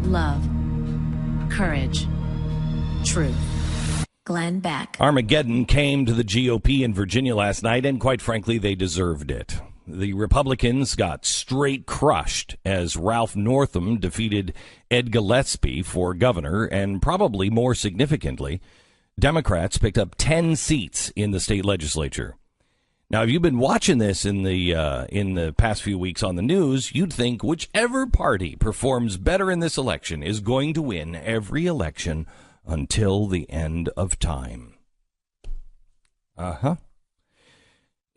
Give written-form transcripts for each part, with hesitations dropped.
love, courage, truth. Glenn Beck. Armageddon came to the GOP in Virginia last night, and quite frankly, they deserved it. The Republicans got straight crushed as Ralph Northam defeated Ed Gillespie for governor, and probably more significantly, Democrats picked up 10 seats in the state legislature. Now, if you've been watching this in the past few weeks on the news, you'd think whichever party performs better in this election is going to win every election until the end of time.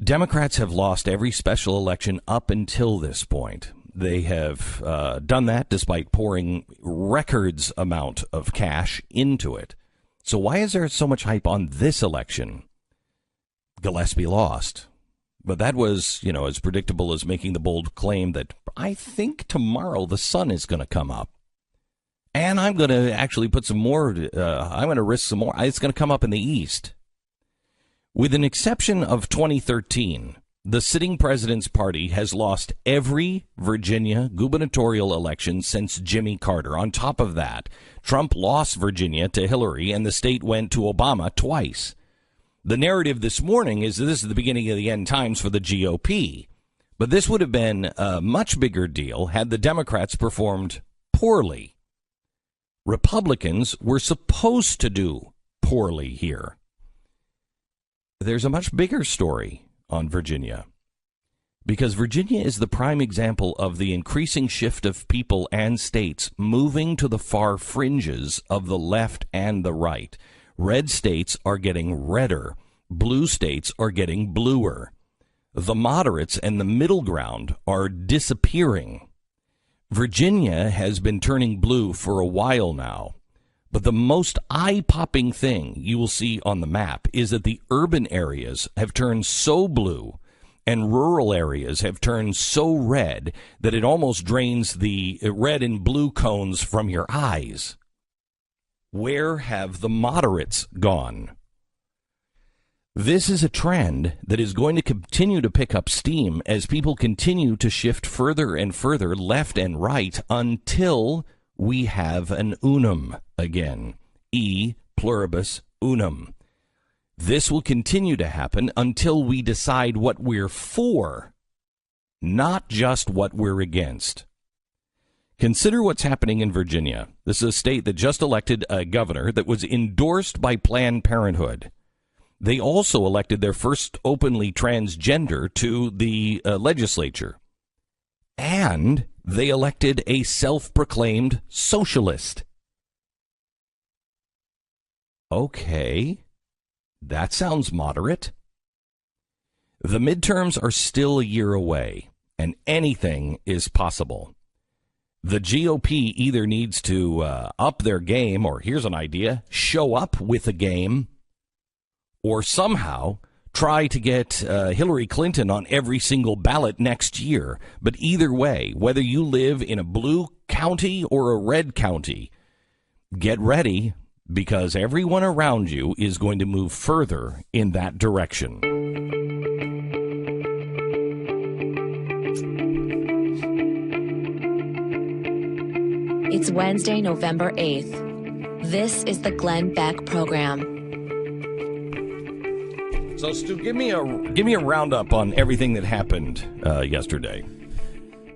Democrats have lost every special election up until this point. They have done that despite pouring records amount of cash into it. So why is there so much hype on this election? Gillespie lost. But that was, as predictable as making the bold claim that I think tomorrow the sun is going to come up. And I'm going to actually put some more, I'm going to risk some more. It's going to come up in the East. With an exception of 2013, the sitting president's party has lost every Virginia gubernatorial election since Jimmy Carter. On top of that, Trump lost Virginia to Hillary, and the state went to Obama twice. The narrative this morning is that this is the beginning of the end times for the GOP. But this would have been a much bigger deal had the Democrats performed poorly. Republicans were supposed to do poorly here. There's a much bigger story on Virginia, because Virginia is the prime example of the increasing shift of people and states moving to the far fringes of the left and the right. Red states are getting redder. Blue states are getting bluer. The moderates and the middle ground are disappearing. Virginia has been turning blue for a while now, but the most eye-popping thing you will see on the map is that the urban areas have turned so blue and rural areas have turned so red that it almost drains the red and blue cones from your eyes. Where have the moderates gone? This is a trend that is going to continue to pick up steam as people continue to shift further and further left and right until we have an unum again. E pluribus unum. This will continue to happen until we decide what we're for, not just what we're against. Consider what's happening in Virginia. This is a state that just elected a governor that was endorsed by Planned Parenthood. They also elected their first openly transgender to the legislature. And they elected a self-proclaimed socialist. Okay, that sounds moderate. The midterms are still a year away, and anything is possible. The GOP either needs to up their game, or here's an idea, show up with a game, or somehow try to get Hillary Clinton on every single ballot next year. But either way, whether you live in a blue county or a red county, get ready, because everyone around you is going to move further in that direction. It's Wednesday, November 8th. This is the Glenn Beck Program. So, Stu, give me a roundup on everything that happened yesterday.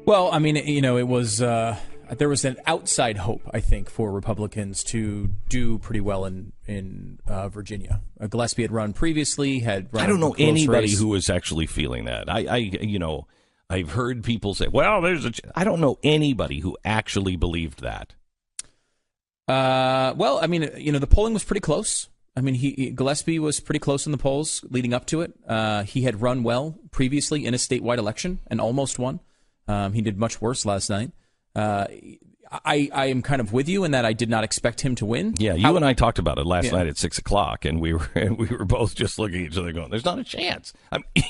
Well, I mean, it was there was an outside hope, I think, for Republicans to do pretty well in Virginia. Gillespie had run previously. I don't know anybody who was actually feeling that. I've heard people say, "Well, I don't know anybody who actually believed that. Well, I mean, the polling was pretty close. I mean, Gillespie was pretty close in the polls leading up to it. He had run well previously in a statewide election and almost won. He did much worse last night. I am kind of with you in that I did not expect him to win. Yeah, you and I talked about it last night at 6:00, and we were both just looking at each other going, "There's not a chance."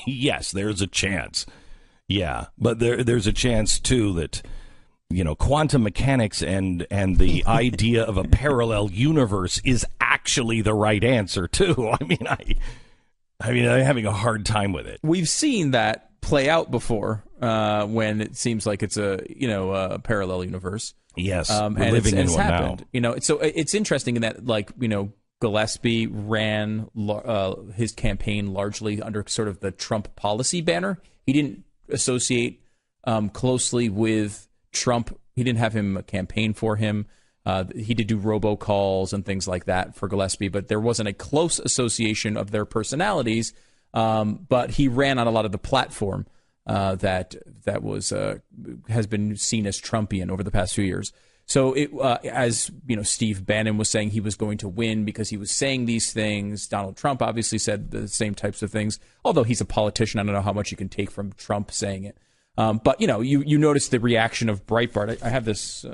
Yes, there's a chance. Yeah, but there's a chance too that quantum mechanics and the idea of a parallel universe is actually the right answer too. I mean, I'm having a hard time with it. We've seen that play out before when it seems like it's a parallel universe. Yes, and living in it's one happened. now. So it's interesting in that, Gillespie ran his campaign largely under sort of the Trump policy banner. He didn't associate closely with Trump. He didn't have him campaign for him. He did do robocalls and things like that for Gillespie, but there wasn't a close association of their personalities. But he ran on a lot of the platform that has been seen as Trumpian over the past few years. So as Steve Bannon was saying, he was going to win because he was saying these things. Donald Trump obviously said the same types of things, although he's a politician. I don't know how much you can take from Trump saying it. But you notice the reaction of Breitbart. I have this.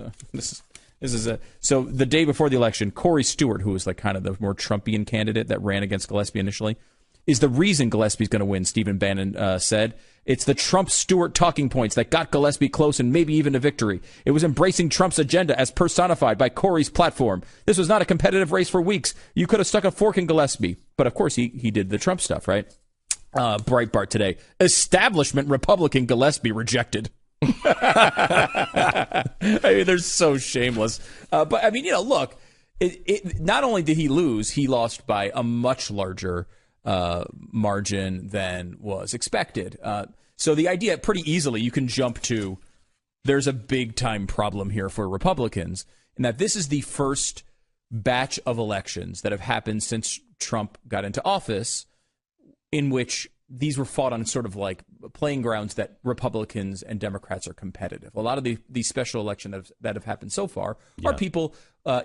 So the day before the election, Corey Stewart, who was like kind of the more Trumpian candidate that ran against Gillespie initially, is the reason Gillespie's going to win. Stephen Bannon said it's the Trump-Stewart talking points that got Gillespie close and maybe even a victory. It was embracing Trump's agenda as personified by Corey's platform. This was not a competitive race for weeks. You could have stuck a fork in Gillespie, but of course he did the Trump stuff, right? Breitbart today: establishment Republican Gillespie rejected. I mean, they're so shameless. But I mean, look, not only did he lose, he lost by a much larger margin than was expected. So the idea, pretty easily, you can jump to there's a big time problem here for Republicans, and that this is the first batch of elections that have happened since Trump got into office in which these were fought on sort of like playing grounds that Republicans and Democrats are competitive. A lot of these special elections that have happened so far are people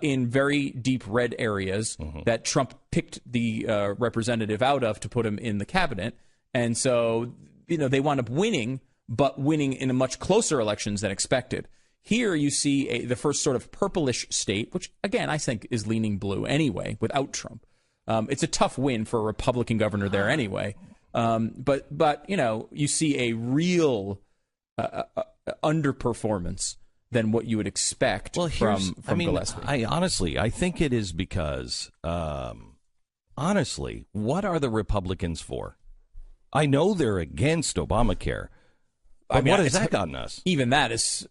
in very deep red areas that Trump picked the representative out of to put him in the cabinet. And so, they wound up winning, but winning in a much closer elections than expected. Here you see the first sort of purplish state, which, again, I think is leaning blue anyway, without Trump. It's a tough win for a Republican governor there anyway. But you see a real underperformance than what you would expect from Gillespie. I think it is because, honestly, what are the Republicans for? I know they're against Obamacare. But what has that gotten us? Even that is,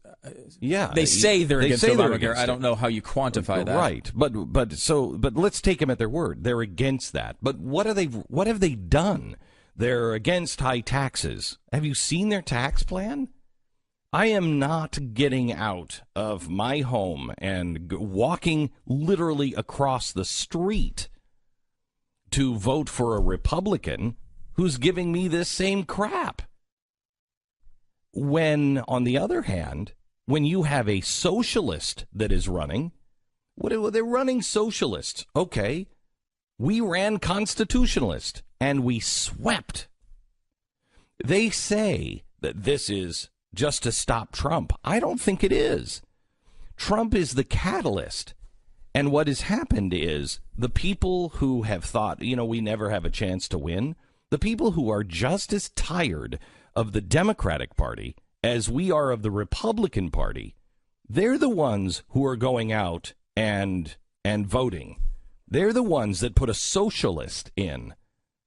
they say they're against Obamacare. I don't know how you quantify that. Right, but let's take them at their word. They're against that. But what have they done? They're against high taxes. Have you seen their tax plan? I am not getting out of my home and walking literally across the street to vote for a Republican who's giving me this same crap. When, on the other hand, when you have a socialist that is running, they're running socialists. Okay, we ran constitutionalist, and we swept. They say that this is just to stop Trump. I don't think it is. Trump is the catalyst. And what has happened is the people who have thought, we never have a chance to win, the people who are just as tired of the Democratic Party as we are of the Republican Party, they're the ones who are going out and voting. They're the ones that put a socialist in,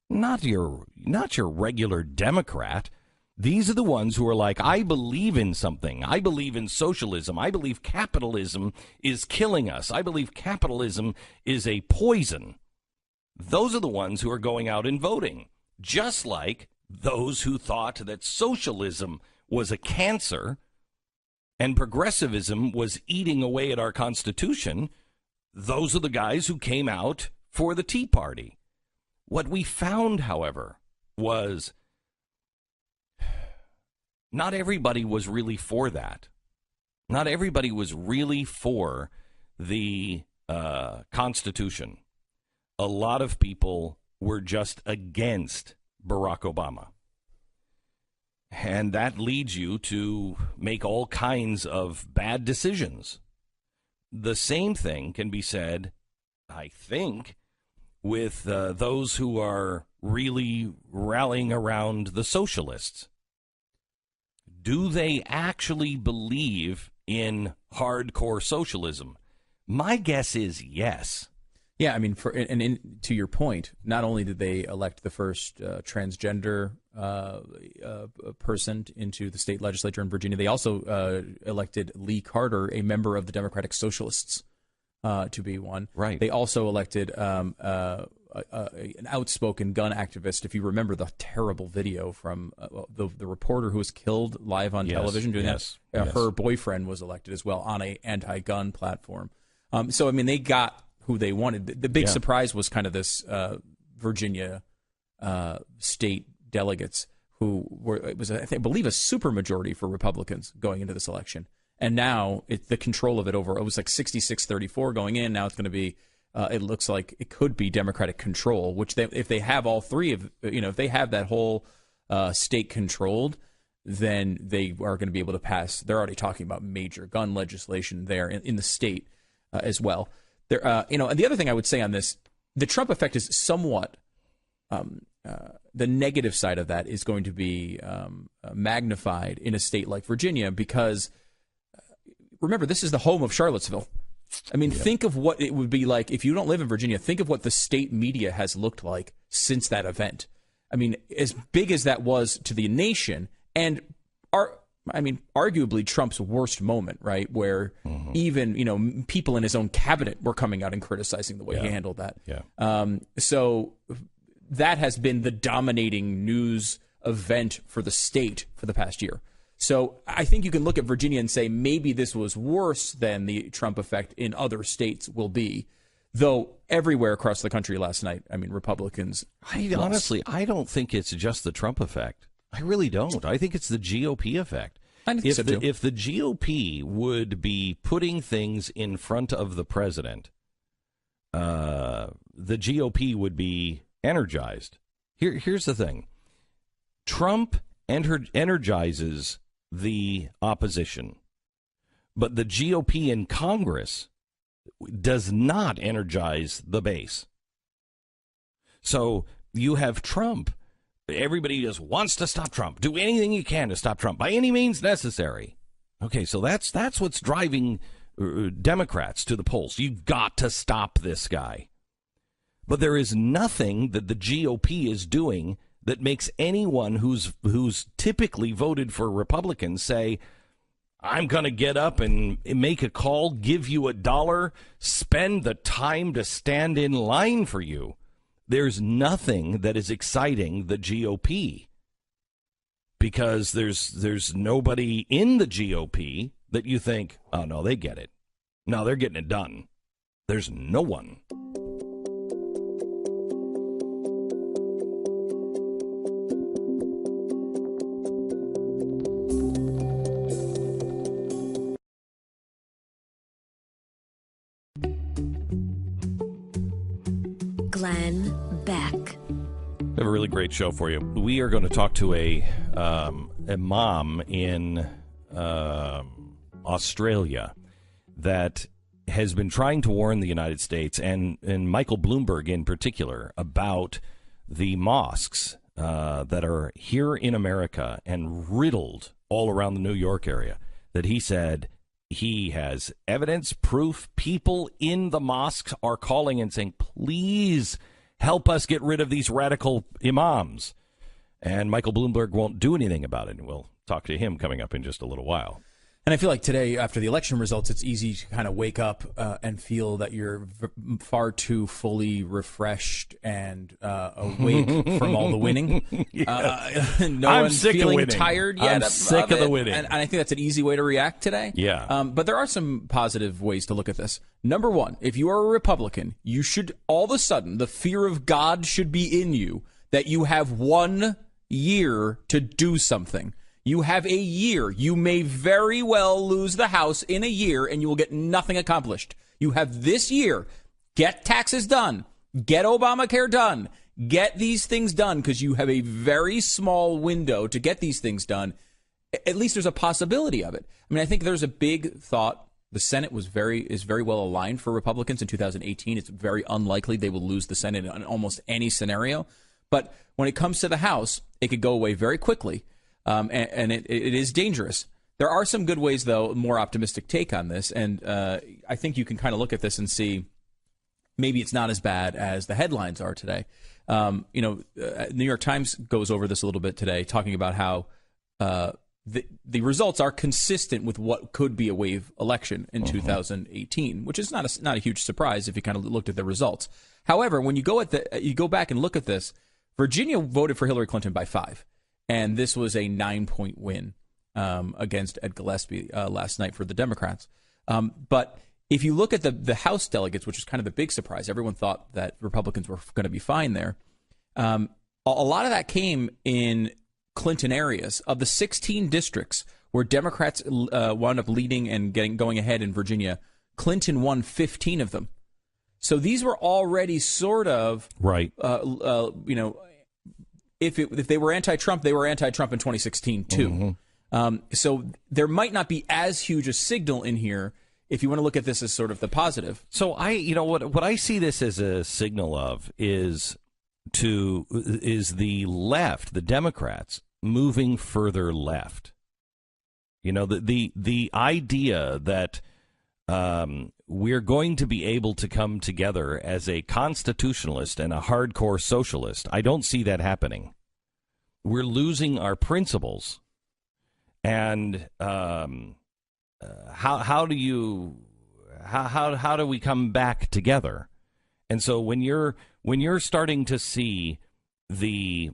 not your regular Democrat. These are the ones who are like, I believe in something. I believe in socialism. I believe capitalism is killing us. I believe capitalism is a poison. Those are the ones who are going out and voting, just like those who thought that socialism was a cancer and progressivism was eating away at our Constitution. Those are the guys who came out for the Tea Party. What we found, however, was not everybody was really for that. Not everybody was really for the Constitution. A lot of people were just against Barack Obama. And that leads you to make all kinds of bad decisions. The same thing can be said, I think, with those who are really rallying around the socialists. Do they actually believe in hardcore socialism? My guess is yes. Yeah, I mean, to your point, not only did they elect the first transgender person into the state legislature in Virginia, they also elected Lee Carter, a member of the Democratic Socialists, to be one. Right. They also elected an outspoken gun activist. If you remember the terrible video from the reporter who was killed live on television doing that, her boyfriend was elected as well on a anti-gun platform. So I mean, they got who they wanted. The big surprise was kind of this Virginia state delegates who were, it was, I believe, a supermajority for Republicans going into this election. And now the control of it over, it was like 66-34 going in. Now it's going to be, it looks like it could be Democratic control, which if they have all three of, if they have that whole state controlled, then they are going to be able to pass. They're already talking about major gun legislation there in the state as well. There, and the other thing I would say on this, the Trump effect is somewhat, the negative side of that is going to be magnified in a state like Virginia because, remember, this is the home of Charlottesville. I mean, think of what it would be like if you don't live in Virginia. Think of what the state media has looked like since that event. I mean, as big as that was to the nation and arguably Trump's worst moment, right? Where even, people in his own cabinet were coming out and criticizing the way he handled that. Yeah. So that has been the dominating news event for the state for the past year. So I think you can look at Virginia and say maybe this was worse than the Trump effect in other states will be. Though everywhere across the country last night, I mean, Republicans. Honestly, I don't think it's just the Trump effect. I really don't. I think it's the GOP effect. I think so too. If the GOP would be putting things in front of the president, the GOP would be energized. Here's the thing. Trump energizes the opposition, but the GOP in Congress does not energize the base. So you have Trump. Everybody just wants to stop Trump. Do anything you can to stop Trump by any means necessary. Okay, so that's what's driving Democrats to the polls. You've got to stop this guy. But there is nothing that the GOP is doing that makes anyone who's typically voted for Republicans say, I'm going to get up and make a call, give you $1, spend the time to stand in line for you. There's nothing that is exciting the GOP because there's nobody in the GOP that you think, oh, no, they get it. No, they're getting it done. There's no one. Glenn Beck. We have a really great show for you. We are going to talk to a mom in Australia that has been trying to warn the United States and Michael Bloomberg in particular about the mosques that are here in America and riddled all around the New York area, that he said he has evidence, proof. People in the mosques are calling and saying, please help us get rid of these radical imams. And Michael Bloomberg won't do anything about it. And we'll talk to him coming up in just a little while. And I feel like today, after the election results, it's easy to kind of wake up and feel that you're far too fully refreshed and awake from all the winning. I'm sick of winning. Tired yet. I'm sick of the winning. And I think that's an easy way to react today. Yeah. But there are some positive ways to look at this. Number one, if you are a Republican, you should all of a sudden, the fear of God should be in you that you have 1 year to do something. You have a year. You may very well lose the House in a year and you will get nothing accomplished. You have this year. Get taxes done. Get Obamacare done. Get these things done because you have a very small window to get these things done. At least there's a possibility of it. I mean, I think there's a big thought. The Senate is very well aligned for Republicans in 2018. It's very unlikely they will lose the Senate in almost any scenario. But when it comes to the House, it could go away very quickly. And it is dangerous. There are some good ways, though, more optimistic take on this. And I think you can kind of look at this and see maybe it's not as bad as the headlines are today. New York Times goes over this a little bit today, talking about how the results are consistent with what could be a wave election in 2018, which is not a huge surprise if you kind of looked at the results. However, when you go back and look at this, Virginia voted for Hillary Clinton by 5, and this was a 9-point win against Ed Gillespie last night for the Democrats. But if you look at the House delegates, which is kind of the big surprise, everyone thought that Republicans were going to be fine there. A lot of that came in Clinton areas. Of the 16 districts where Democrats wound up leading and going ahead in Virginia, Clinton won 15 of them. So these were already sort of right. If they were anti-Trump, they were anti-Trump in 2016 too. So there might not be as huge a signal in here if you want to look at this as sort of the positive. So what I see this as a signal of is the left, the Democrats, moving further left. The idea that we're going to be able to come together as a constitutionalist and a hardcore socialist, I don't see that happening. We're losing our principles, and how do we come back together? And so when you're starting to see the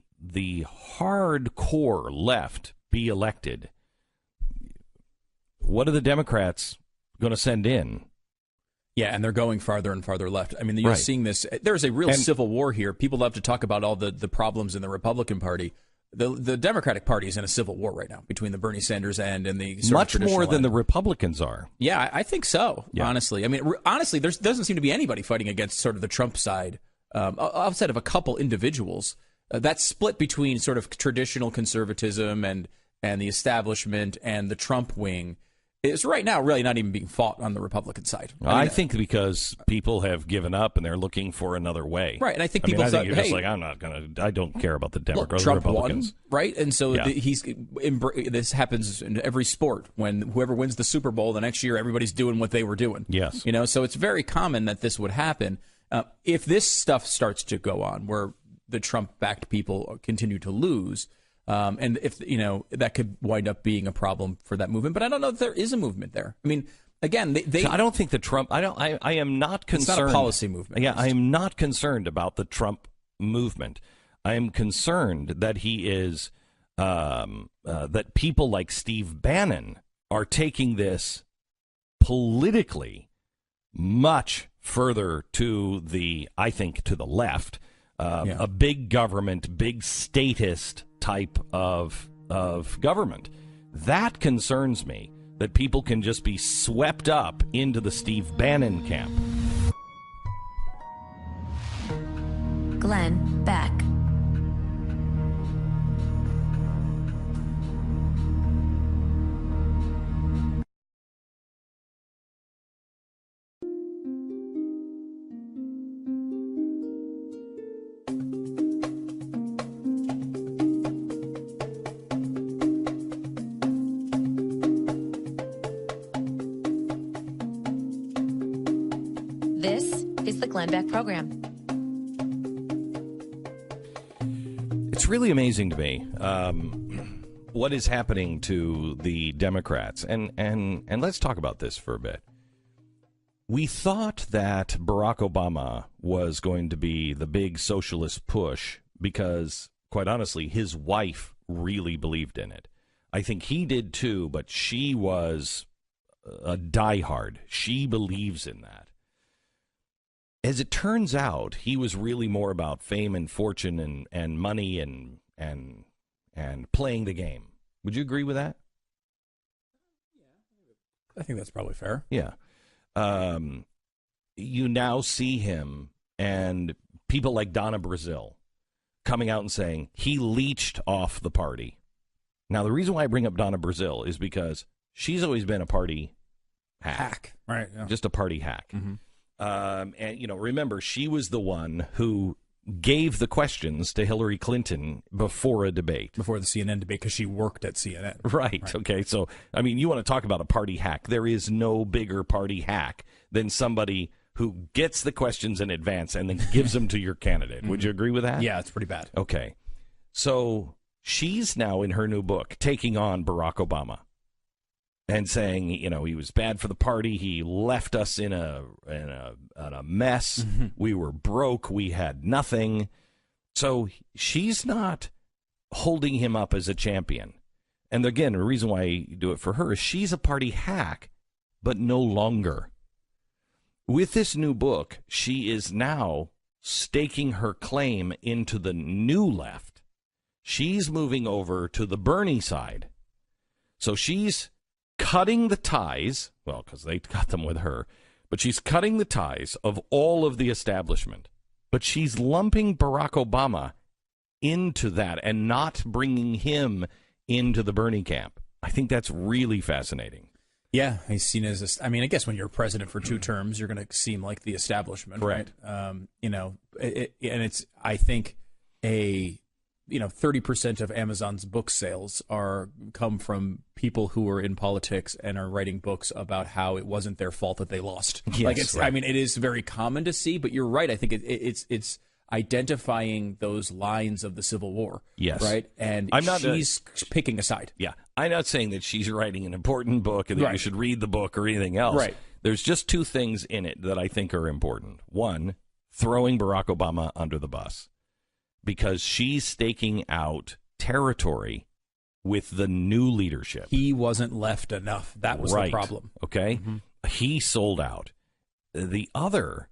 hardcore left be elected, what are the Democrats going to send in? Yeah, and they're going farther and farther left. I mean, you're seeing this. There's a real civil war here. People love to talk about all the problems in the Republican Party. The Democratic Party is in a civil war right now between the Bernie Sanders and the sort much of more than the Republicans are. Yeah, I think so. Yeah. Honestly, I mean, there doesn't seem to be anybody fighting against sort of the Trump side outside of a couple individuals. That split between sort of traditional conservatism and the establishment and the Trump wing is right now really not even being fought on the Republican side. I think because people have given up and they're looking for another way. Right, and I think people thought, I don't care about the Democrats or the Republicans. Won, right? And so this happens in every sport. When whoever wins the Super Bowl the next year, everybody's doing what they were doing. Yes. So it's very common that this would happen. If this stuff starts to go on, where the Trump-backed people continue to lose, and if that could wind up being a problem for that movement, but I don't know if there is a movement there. I mean, again, they I don't think the Trump. I am not concerned. It's not a policy movement. Yeah, I am not concerned about the Trump movement. I am concerned that he is that people like Steve Bannon are taking this politically much further to the left. A big government, big statist type of government. That concerns me, that people can just be swept up into the Steve Bannon camp. Glenn Beck. This is the Glenn Beck Program. It's really amazing to me what is happening to the Democrats. And let's talk about this for a bit. We thought that Barack Obama was going to be the big socialist push because, quite honestly, his wife really believed in it. I think he did too, but she was a diehard. She believes in that. As it turns out, he was really more about fame and fortune and money and playing the game. Would you agree with that? I think that's probably fair. Yeah. You now see him and people like Donna Brazile coming out and saying he leached off the party. Now, the reason why I bring up Donna Brazile is because she's always been a party hack. Right. Yeah. Just a party hack. Mm-hmm. And remember, she was the one who gave the questions to Hillary Clinton before a debate. Before the CNN debate, because she worked at CNN. Right. Okay. So, I mean, you want to talk about a party hack. There is no bigger party hack than somebody who gets the questions in advance and then gives them to your candidate. Would you agree with that? Yeah, it's pretty bad. Okay. So she's now in her new book taking on Barack Obama and saying, he was bad for the party. He left us in a mess. We were broke. We had nothing. So she's not holding him up as a champion. And again, the reason why I do it for her is she's a party hack, but no longer. With this new book, she is now staking her claim into the new left. She's moving over to the Bernie side. So she's cutting the ties, well, because they got them with her, but she's cutting the ties of all of the establishment. But she's lumping Barack Obama into that and not bringing him into the Bernie camp. I think that's really fascinating. Yeah, he's seen as I guess when you're president for 2 terms, you're going to seem like the establishment, right? And it's, I think, 30% of Amazon's book sales come from people who are in politics and are writing books about how it wasn't their fault that they lost. Yes, right. It is very common to see, but you're right. I think it's identifying those lines of the Civil War. Yes. Right? And she's picking a side. Yeah. I'm not saying that she's writing an important book and that you should read the book or anything else. Right. There's just 2 things in it that I think are important. One, throwing Barack Obama under the bus, because she's staking out territory with the new leadership. He wasn't left enough. That was the problem. Okay? He sold out. The other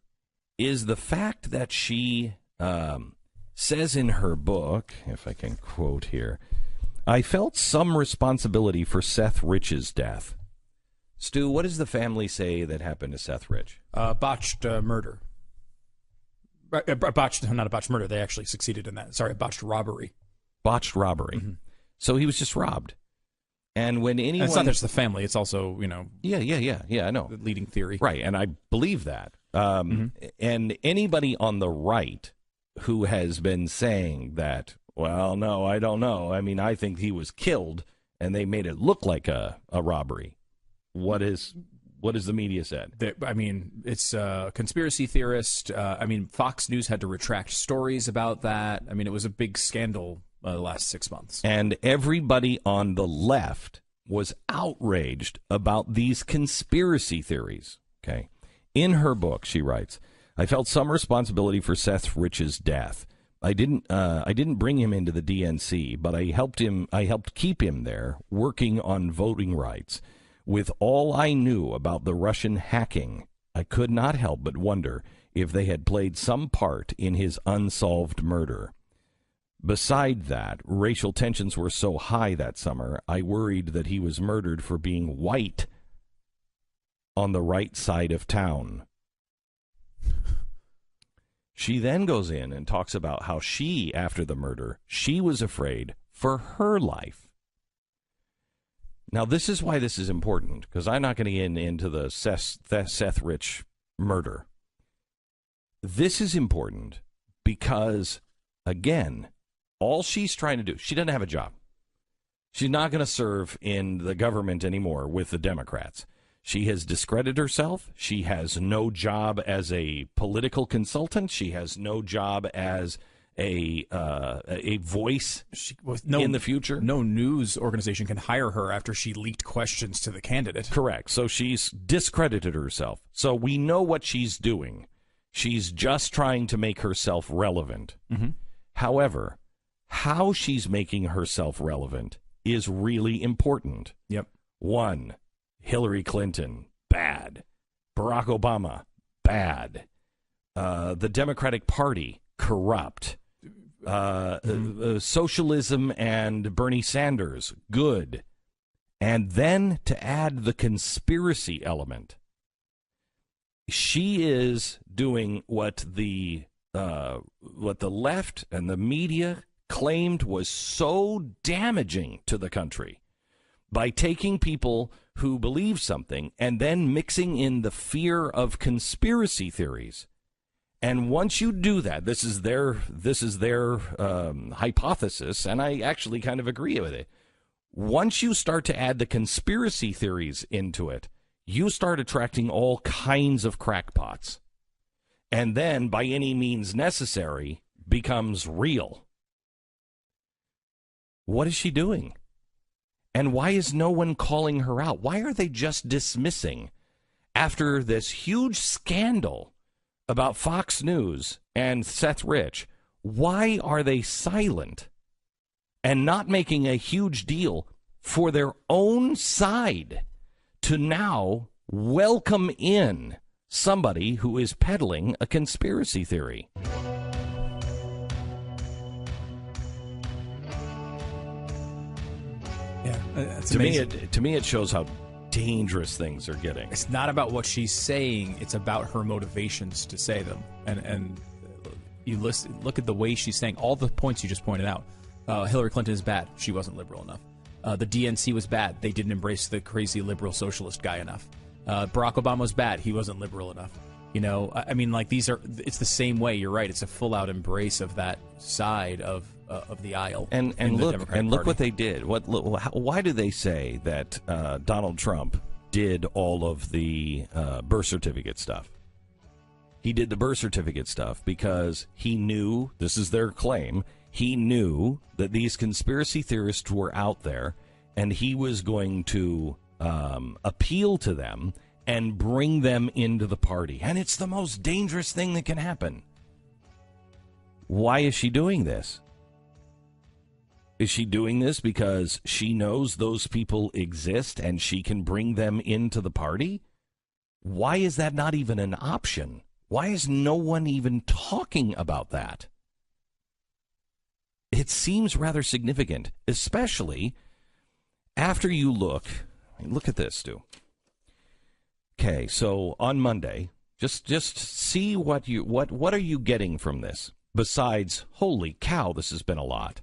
is the fact that she says in her book, if I can quote here, I felt some responsibility for Seth Rich's death. Stu, what does the family say that happened to Seth Rich? Botched murder. Not a botched murder. They actually succeeded in that. Sorry, a botched robbery. Botched robbery. So he was just robbed. And when anyone... And it's not just the family. It's also, Yeah, I know. the leading theory. Right, and I believe that. And anybody on the right who has been saying that, well, no, I don't know. I think he was killed, and they made it look like a robbery. What is the media said? It's a conspiracy theorist. Fox News had to retract stories about that. It was a big scandal the last 6 months. And everybody on the left was outraged about these conspiracy theories. Okay. In her book, she writes, I felt some responsibility for Seth Rich's death. I didn't bring him into the DNC, but I helped keep him there, working on voting rights. With all I knew about the Russian hacking, I could not help but wonder if they had played some part in his unsolved murder. Beside that, racial tensions were so high that summer, I worried that he was murdered for being white on the right side of town. She then goes in and talks about how she, after the murder, she was afraid for her life. Now, this is why this is important, because I'm not going to get into the Seth Rich murder. This is important because, again, all she's trying to do, she doesn't have a job. She's not going to serve in the government anymore with the Democrats. She has discredited herself. She has no job as a political consultant. She has no job as a voice in the future. No news organization can hire her after she leaked questions to the candidate. Correct. So she's discredited herself. So we know what she's doing. She's just trying to make herself relevant. However, how she's making herself relevant is really important. Yep. 1, Hillary Clinton, bad. Barack Obama, bad. The Democratic Party, corrupt. Socialism and Bernie Sanders, good. And then to add the conspiracy element, she is doing what the left and the media claimed was so damaging to the country by taking people who believe something and then mixing in the fear of conspiracy theories. And once you do that, this is their hypothesis, and I actually kind of agree with it. Once you start to add the conspiracy theories into it, you start attracting all kinds of crackpots. and then by any means necessary becomes real. What is she doing? And why is no one calling her out? Why are they just dismissing after this huge scandal about Fox News and Seth Rich? Why are they silent and not making a huge deal for their own side to now welcome in somebody who is peddling a conspiracy theory? Yeah, that's to amazing. me, it shows how dangerous things are getting. It's not about what she's saying; it's about her motivations to say them. And you look at the way she's saying all the points you just pointed out. Hillary Clinton is bad; she wasn't liberal enough. The DNC was bad; they didn't embrace the crazy liberal socialist guy enough. Barack Obama was bad; he wasn't liberal enough. You know, I mean, like it's the same way. You're right; it's a full-out embrace of that side of the aisle. And look what they did. Why do they say that Donald Trump did all of the birth certificate stuff? He did the birth certificate stuff because he knew, this is their claim, he knew that these conspiracy theorists were out there, and he was going to appeal to them and bring them into the party. And it's the most dangerous thing that can happen. Why is she doing this? Is she doing this because she knows those people exist and she can bring them into the party? Why is that not even an option? Why is no one even talking about that? It seems rather significant, especially after you look at this, Stu. Okay, so on Monday, just see what are you getting from this besides, holy cow, this has been a lot.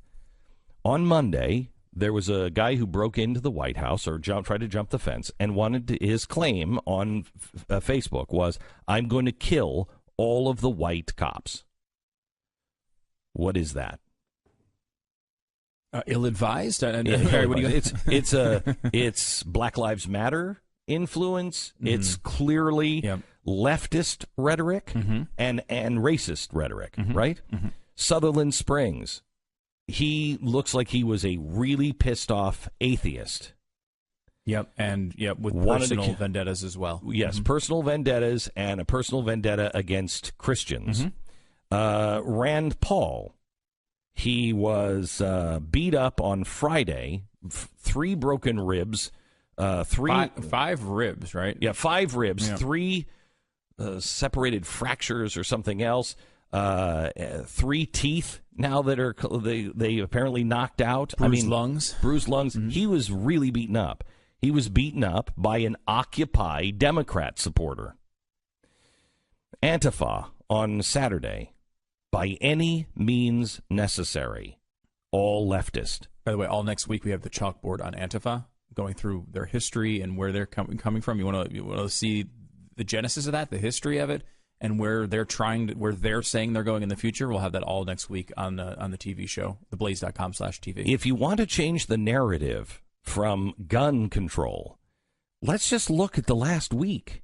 On Monday, there was a guy who broke into the White House or tried to jump the fence and his claim on Facebook was, I'm going to kill all of the white cops. What is that? Ill-advised? It's Black Lives Matter influence. Mm-hmm. It's clearly leftist rhetoric and racist rhetoric, right? Mm-hmm. Sutherland Springs. He looks like he was a really pissed off atheist. Yep, and with personal vendettas as well. Yes, personal vendettas and a personal vendetta against Christians. Mm-hmm. Rand Paul, he was beat up on Friday, 3 broken ribs, five ribs, right? Yeah, 5 ribs, 3 separated fractures or something else. 3 teeth now that are they apparently knocked out. Bruised lungs. Mm-hmm. He was really beaten up. He was beaten up by an Occupy Democrat supporter. Antifa on Saturday, by any means necessary, all leftist. By the way, all next week we have the chalkboard on Antifa, going through their history and where they're coming from. You want to see the genesis of that, the history of it, and where they're saying they're going in the future. We'll have that all next week on the TV show, TheBlaze.com/TV. If you want to change the narrative from gun control, let's just look at the last week.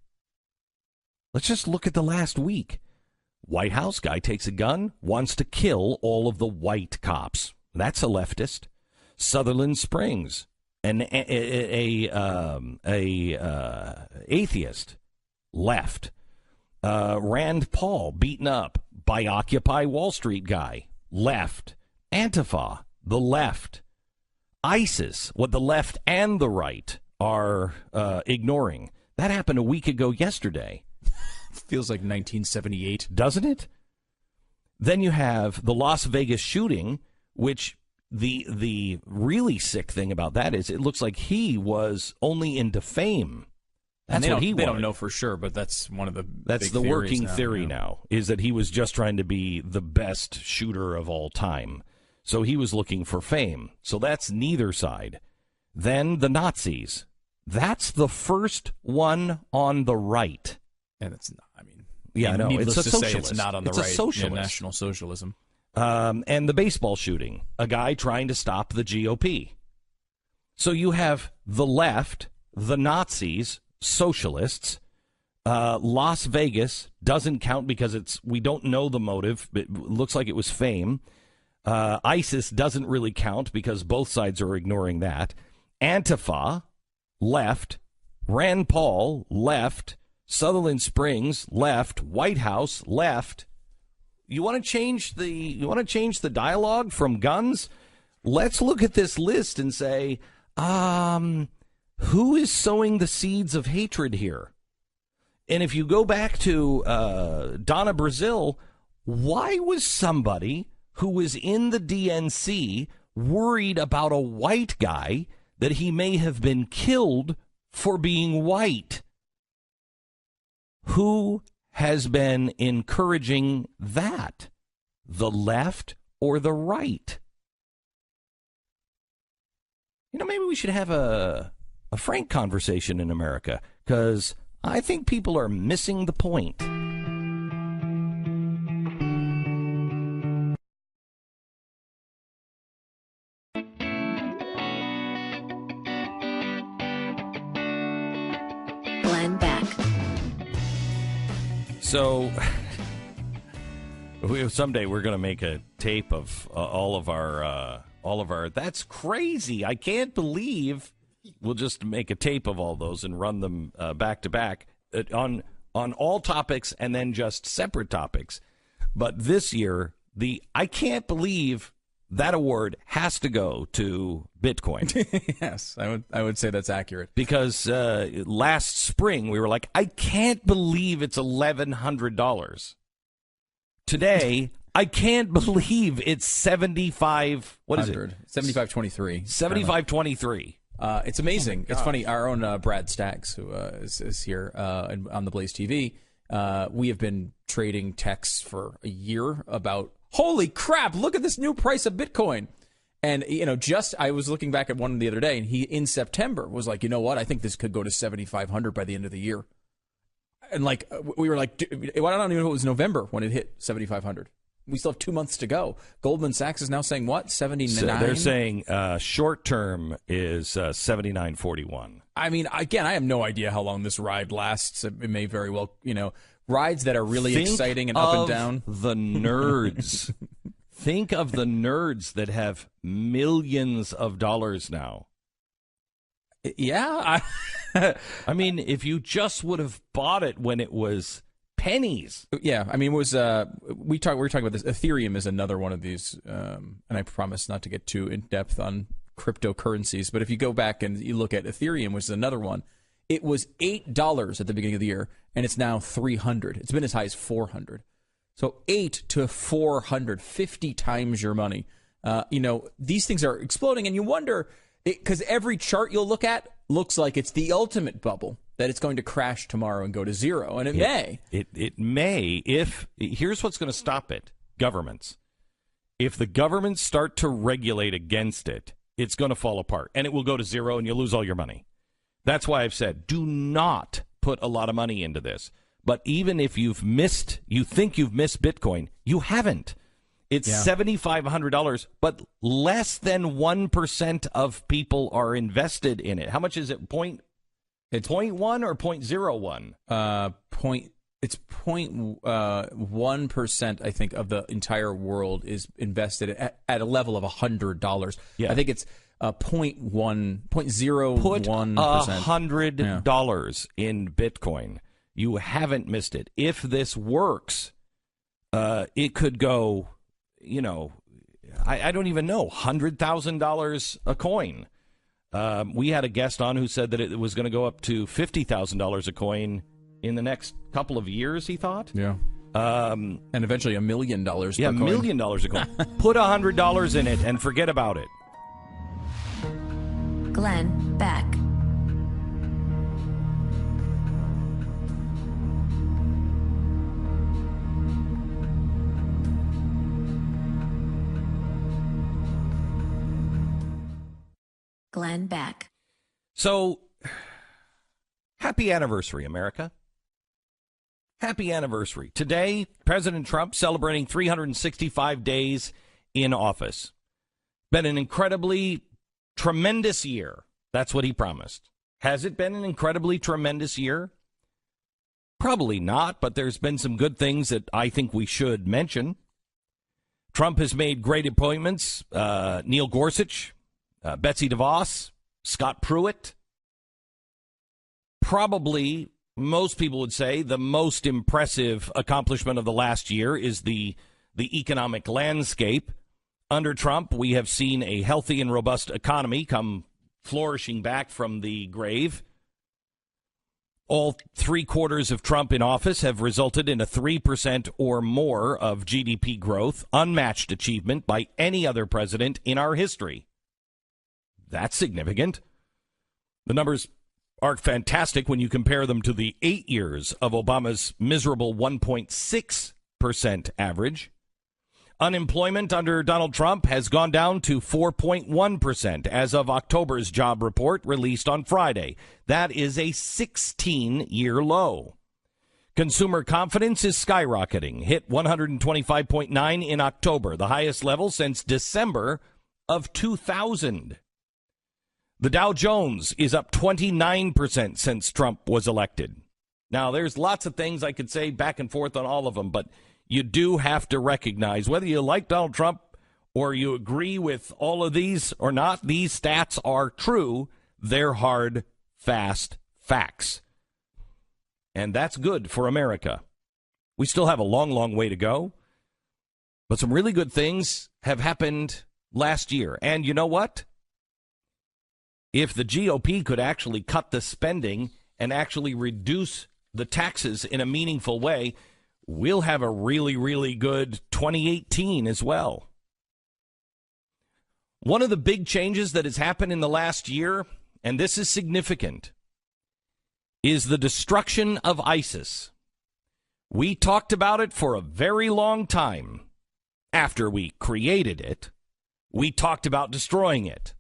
White House guy takes a gun, wants to kill all of the white cops. That's a leftist. Sutherland Springs, an atheist, left. Rand Paul beaten up by Occupy Wall Street guy, left. Antifa, the left. ISIS, what the left and the right are ignoring. That happened a week ago yesterday. Feels like 1978. Doesn't it? Then you have the Las Vegas shooting, which the really sick thing about that is it looks like he was only into fame. That's what he wanted. They don't know for sure, but that's one of the That's the working theory now, is that he was just trying to be the best shooter of all time. So he was looking for fame. So that's neither side. Then the Nazis. That's the first one on the right. And it's not, I mean, it's a socialist. It's not on the right. It's a socialist. National socialism. And the baseball shooting, a guy trying to stop the GOP. So you have the left, the Nazis, socialists, Las Vegas doesn't count because we don't know the motive. It looks like it was fame. ISIS doesn't really count because both sides are ignoring that. Antifa, left. Rand Paul, left. Sutherland Springs, left. White House, left. You want to change the dialogue from guns? Let's look at this list and say, who is sowing the seeds of hatred here? And if you go back to Donna Brazil, why was somebody who was in the DNC worried about a white guy that he may have been killed for being white? Who has been encouraging that? The left or the right? Maybe we should have a frank conversation in America, because I think people are missing the point. Glenn Beck. So someday we're going to make a tape of all of our. That's crazy. I can't believe we'll just make a tape of all those and run them back to back on all topics and then just separate topics. But this year, I can't believe that award has to go to Bitcoin. Yes, I would say that's accurate. Because last spring we were like, I can't believe it's $1,100. Today, I can't believe it's 75. What is it? 75.23. 75.23. It's amazing. It's funny. Our own Brad Staggs, who is here on the Blaze TV, we have been trading texts for a year about, holy crap, look at this new price of Bitcoin. And, I was looking back at one the other day, and he, in September, was like, you know what? I think this could go to 7,500 by the end of the year. And, we were like, I don't even know if it was November when it hit 7,500. We still have 2 months to go. Goldman Sachs is now saying what? 79? So they're saying short term is 79.41. I mean, again, I have no idea how long this ride lasts. It may very well, rides that are really exciting and up and down. The nerds. Think of the nerds that have millions of dollars now. Yeah. I mean, if you just would have bought it when it was pennies. Yeah, I mean, it was we were talking about this. Ethereum is another one of these, and I promise not to get too in depth on cryptocurrencies. But if you go back and you look at Ethereum, which is another one, it was $8 at the beginning of the year, and it's now $300. It's been as high as $400. So 8 to 400, 50 times your money. These things are exploding, and you wonder, because every chart you'll look at looks like it's the ultimate bubble, that it's going to crash tomorrow and go to zero, and it may. It may. Here's what's going to stop it: governments. If the governments start to regulate against it, it's going to fall apart, and it will go to zero, and you'll lose all your money. That's why I've said, do not put a lot of money into this. But even if you think you've missed Bitcoin, you haven't. It's $7,500, but less than 1% of people are invested in it. How much is it? It's 0.1 or 0.01? It's 0.1%, I think, of the entire world is invested at a level of $100. Yeah. I think it's 0.01%. Put $100 in Bitcoin. You haven't missed it. If this works, it could go, I don't even know, $100,000 a coin. We had a guest on who said that it was going to go up to $50,000 a coin in the next couple of years, he thought. Yeah. And eventually $1 million per coin. Yeah, $1 million a coin. Put $100 in it and forget about it. Glenn Beck. Glenn Beck. So, happy anniversary, America. Happy anniversary. Today, President Trump celebrating 365 days in office. Been an incredibly tremendous year. That's what he promised. Has it been an incredibly tremendous year? Probably not, but there's been some good things that I think we should mention. Trump has made great appointments. Neil Gorsuch, Betsy DeVos, Scott Pruitt. Probably, most people would say, the most impressive accomplishment of the last year is the economic landscape. Under Trump, we have seen a healthy and robust economy come flourishing back from the grave. All 3/4 of Trump in office have resulted in a 3% or more of GDP growth, unmatched achievement by any other president in our history. That's significant. The numbers are fantastic when you compare them to the 8 years of Obama's miserable 1.6% average. Unemployment under Donald Trump has gone down to 4.1% as of October's job report released on Friday. That is a 16-year low. Consumer confidence is skyrocketing, hit 125.9 in October, the highest level since December of 2000. The Dow Jones is up 29% since Trump was elected. Now, there's lots of things I could say back and forth on all of them, but you do have to recognize, whether you like Donald Trump or you agree with all of these or not, these stats are true. They're hard, fast facts. And that's good for America. We still have a long, long way to go. But some really good things have happened last year. And you know what? If the GOP could actually cut the spending and actually reduce the taxes in a meaningful way, we'll have a really, really good 2018 as well. One of the big changes that has happened in the last year, and this is significant, is the destruction of ISIS. We talked about it for a very long time. After we created it, we talked about destroying it.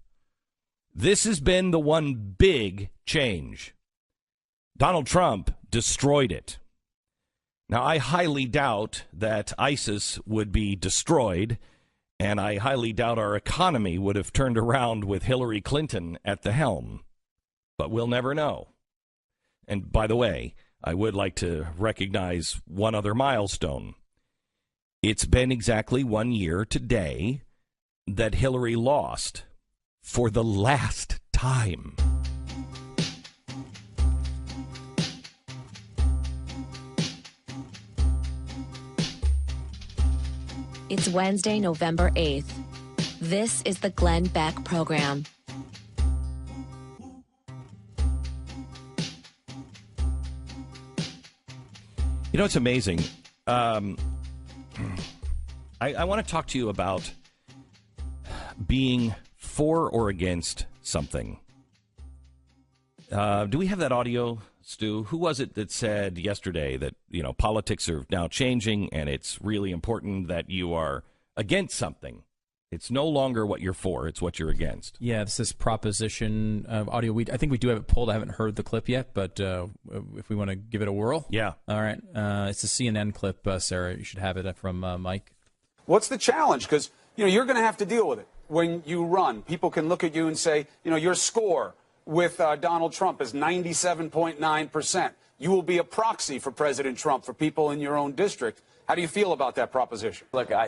This has been the one big change. Donald Trump destroyed it. Now, I highly doubt that ISIS would be destroyed, and I highly doubt our economy would have turned around with Hillary Clinton at the helm. But we'll never know. And by the way, I would like to recognize one other milestone. It's been exactly 1 year today that Hillary lost for the last time. It's Wednesday, November 8th. This is the Glenn Beck Program. You know, it's amazing. I want to talk to you about being for or against something. Do we have that audio, Stu? Who was it that said yesterday that, you know, politics are now changing and it's really important that you are against something? It's no longer what you're for, it's what you're against. Yeah, this is proposition audio. I think we do have it pulled. I haven't heard the clip yet, but if we want to give it a whirl. Yeah. All right. It's a CNN clip, Sarah. You should have it from Mike. What's the challenge? Because, you know, you're going to have to deal with it when you run. People can look at you and say, you know, your score with Donald Trump is 97.9%. You will be a proxy for President Trump for people in your own district. How do you feel about that proposition? Look, I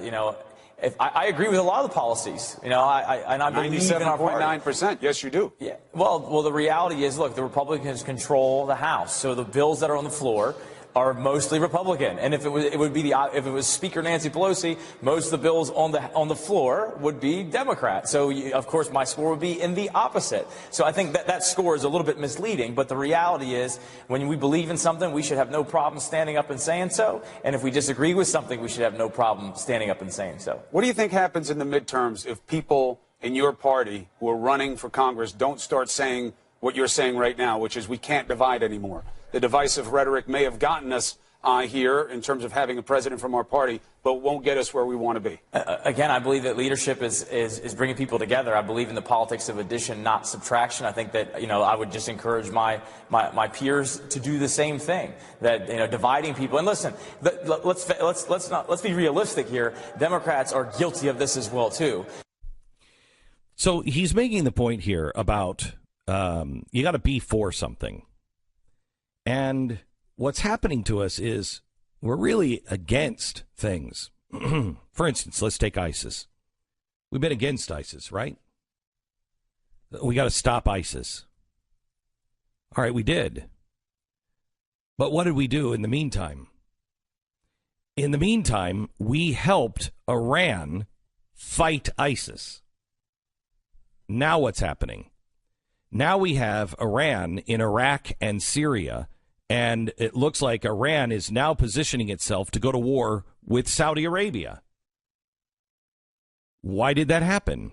agree with a lot of the policies. You know, I believe in our party. 97.9%. Yes, you do. Yeah. Well, the reality is, look, the Republicans control the House, so the bills that are on the floor are mostly Republican. And if it was Speaker Nancy Pelosi, most of the bills on the floor would be Democrat. So of course my score would be in the opposite. So I think that score is a little bit misleading, but the reality is when we believe in something, we should have no problem standing up and saying so. And if we disagree with something, we should have no problem standing up and saying so. What do you think happens in the midterms if people in your party who are running for Congress don't start saying what you're saying right now, which is we can't divide anymore? The divisive rhetoric may have gotten us here in terms of having a president from our party, but won't get us where we want to be. Again, I believe that leadership is bringing people together. I believe in the politics of addition, not subtraction. I think that, you know, I would just encourage my peers to do the same thing. That, you know, dividing people. And listen, let's be realistic here. Democrats are guilty of this as well too. So he's making the point here about you got to be for something. And what's happening to us is we're really against things. For instance, let's take ISIS. We've been against ISIS, right? We got to stop ISIS. All right, we did. But what did we do in the meantime? In the meantime, we helped Iran fight ISIS. Now what's happening? Now we have Iran in Iraq and Syria, and it looks like Iran is now positioning itself to go to war with Saudi Arabia. Why did that happen?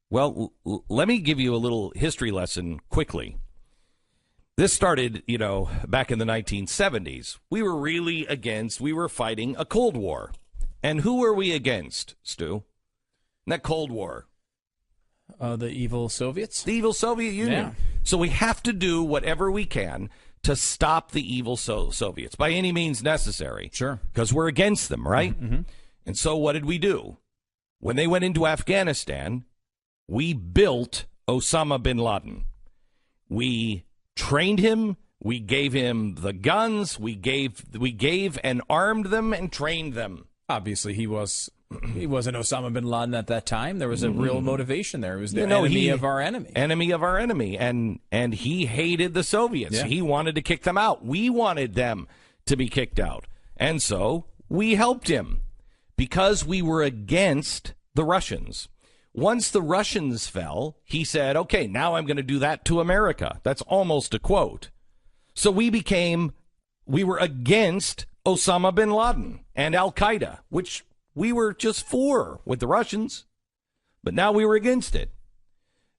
Well, let me give you a little history lesson quickly. This started, back in the 1970s. We were fighting a Cold War. And who were we against, Stu? That Cold War. The evil Soviets? The evil Soviet Union. Yeah. So we have to do whatever we can to stop the evil Soviets by any means necessary. Sure. Because we're against them, right? Mm-hmm. And so what did we do? When they went into Afghanistan, we built Osama bin Laden. We trained him. We gave him the guns. We gave and armed them and trained them. Obviously, he wasn't Osama bin Laden at that time. There was a real motivation there. It was the enemy of our enemy. Enemy of our enemy. And he hated the Soviets. Yeah. He wanted to kick them out. We wanted them to be kicked out. And so we helped him because we were against the Russians. Once the Russians fell, he said, okay, now I'm going to do that to America. That's almost a quote. So we were against Osama bin Laden and Al-Qaeda, which we were just for with the Russians. But now we were against it.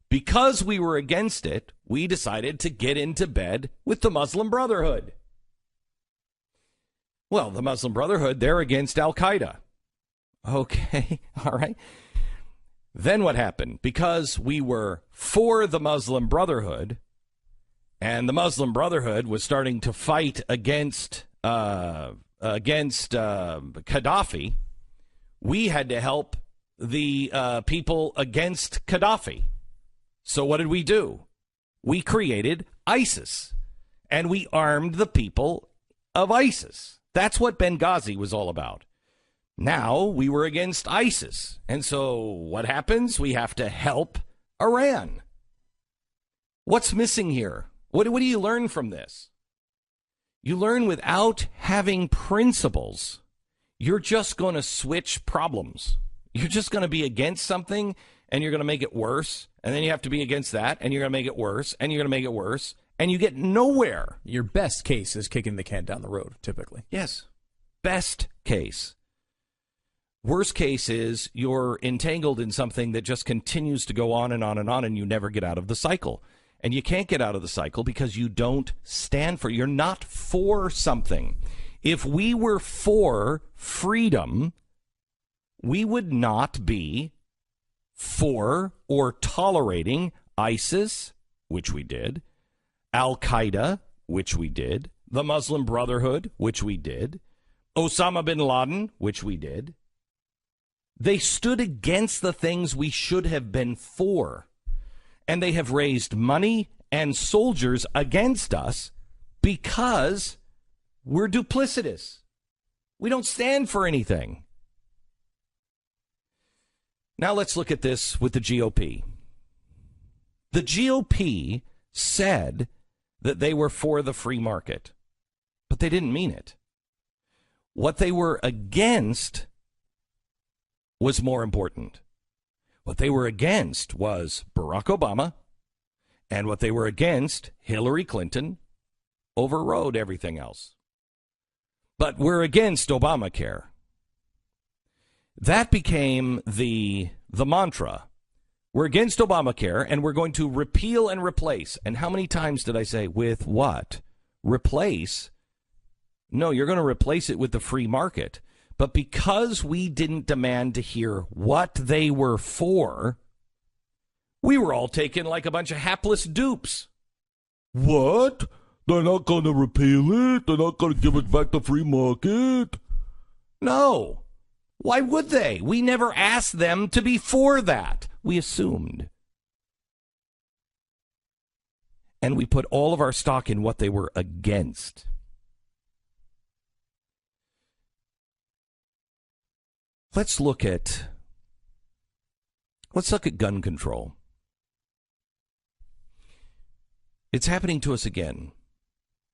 Because we were against it, we decided to get into bed with the Muslim Brotherhood. Well, the Muslim Brotherhood, they're against Al-Qaeda. Okay, all right. Then what happened? Because we were for the Muslim Brotherhood, and the Muslim Brotherhood was starting to fight against Gaddafi, we had to help the people against Gaddafi. So what did we do? We created ISIS, and we armed the people of ISIS. That's what Benghazi was all about. Now we were against ISIS. And so what happens? We have to help Iran. What's missing here? What do you learn from this? You learn without having principles, you're just going to switch problems. You're just going to be against something and you're going to make it worse. And then you have to be against that and you're going to make it worse and you're going to make it worse. And you get nowhere. Your best case is kicking the can down the road, typically. Yes. Best case. Worst case is you're entangled in something that just continues to go on and on and on, and you never get out of the cycle. And you can't get out of the cycle because you don't stand for it. You're not for something. If we were for freedom, we would not be for or tolerating ISIS, which we did, Al-Qaeda, which we did, the Muslim Brotherhood, which we did, Osama bin Laden, which we did. They stood against the things we should have been for. And they have raised money and soldiers against us because we're duplicitous. We don't stand for anything. Now let's look at this with the GOP. The GOP said that they were for the free market, but they didn't mean it. What they were against was more important. What they were against was Barack Obama, and what they were against, Hillary Clinton, overrode everything else. But we're against Obamacare. That became the mantra. We're against Obamacare, and we're going to repeal and replace. And how many times did I say, with what? Replace? No, you're going to replace it with the free market. But because we didn't demand to hear what they were for, we were all taken like a bunch of hapless dupes. What? They're not going to repeal it? They're not going to give it back to free market? No. Why would they? We never asked them to be for that. We assumed. And we put all of our stock in what they were against. Let's look at gun control. It's happening to us again.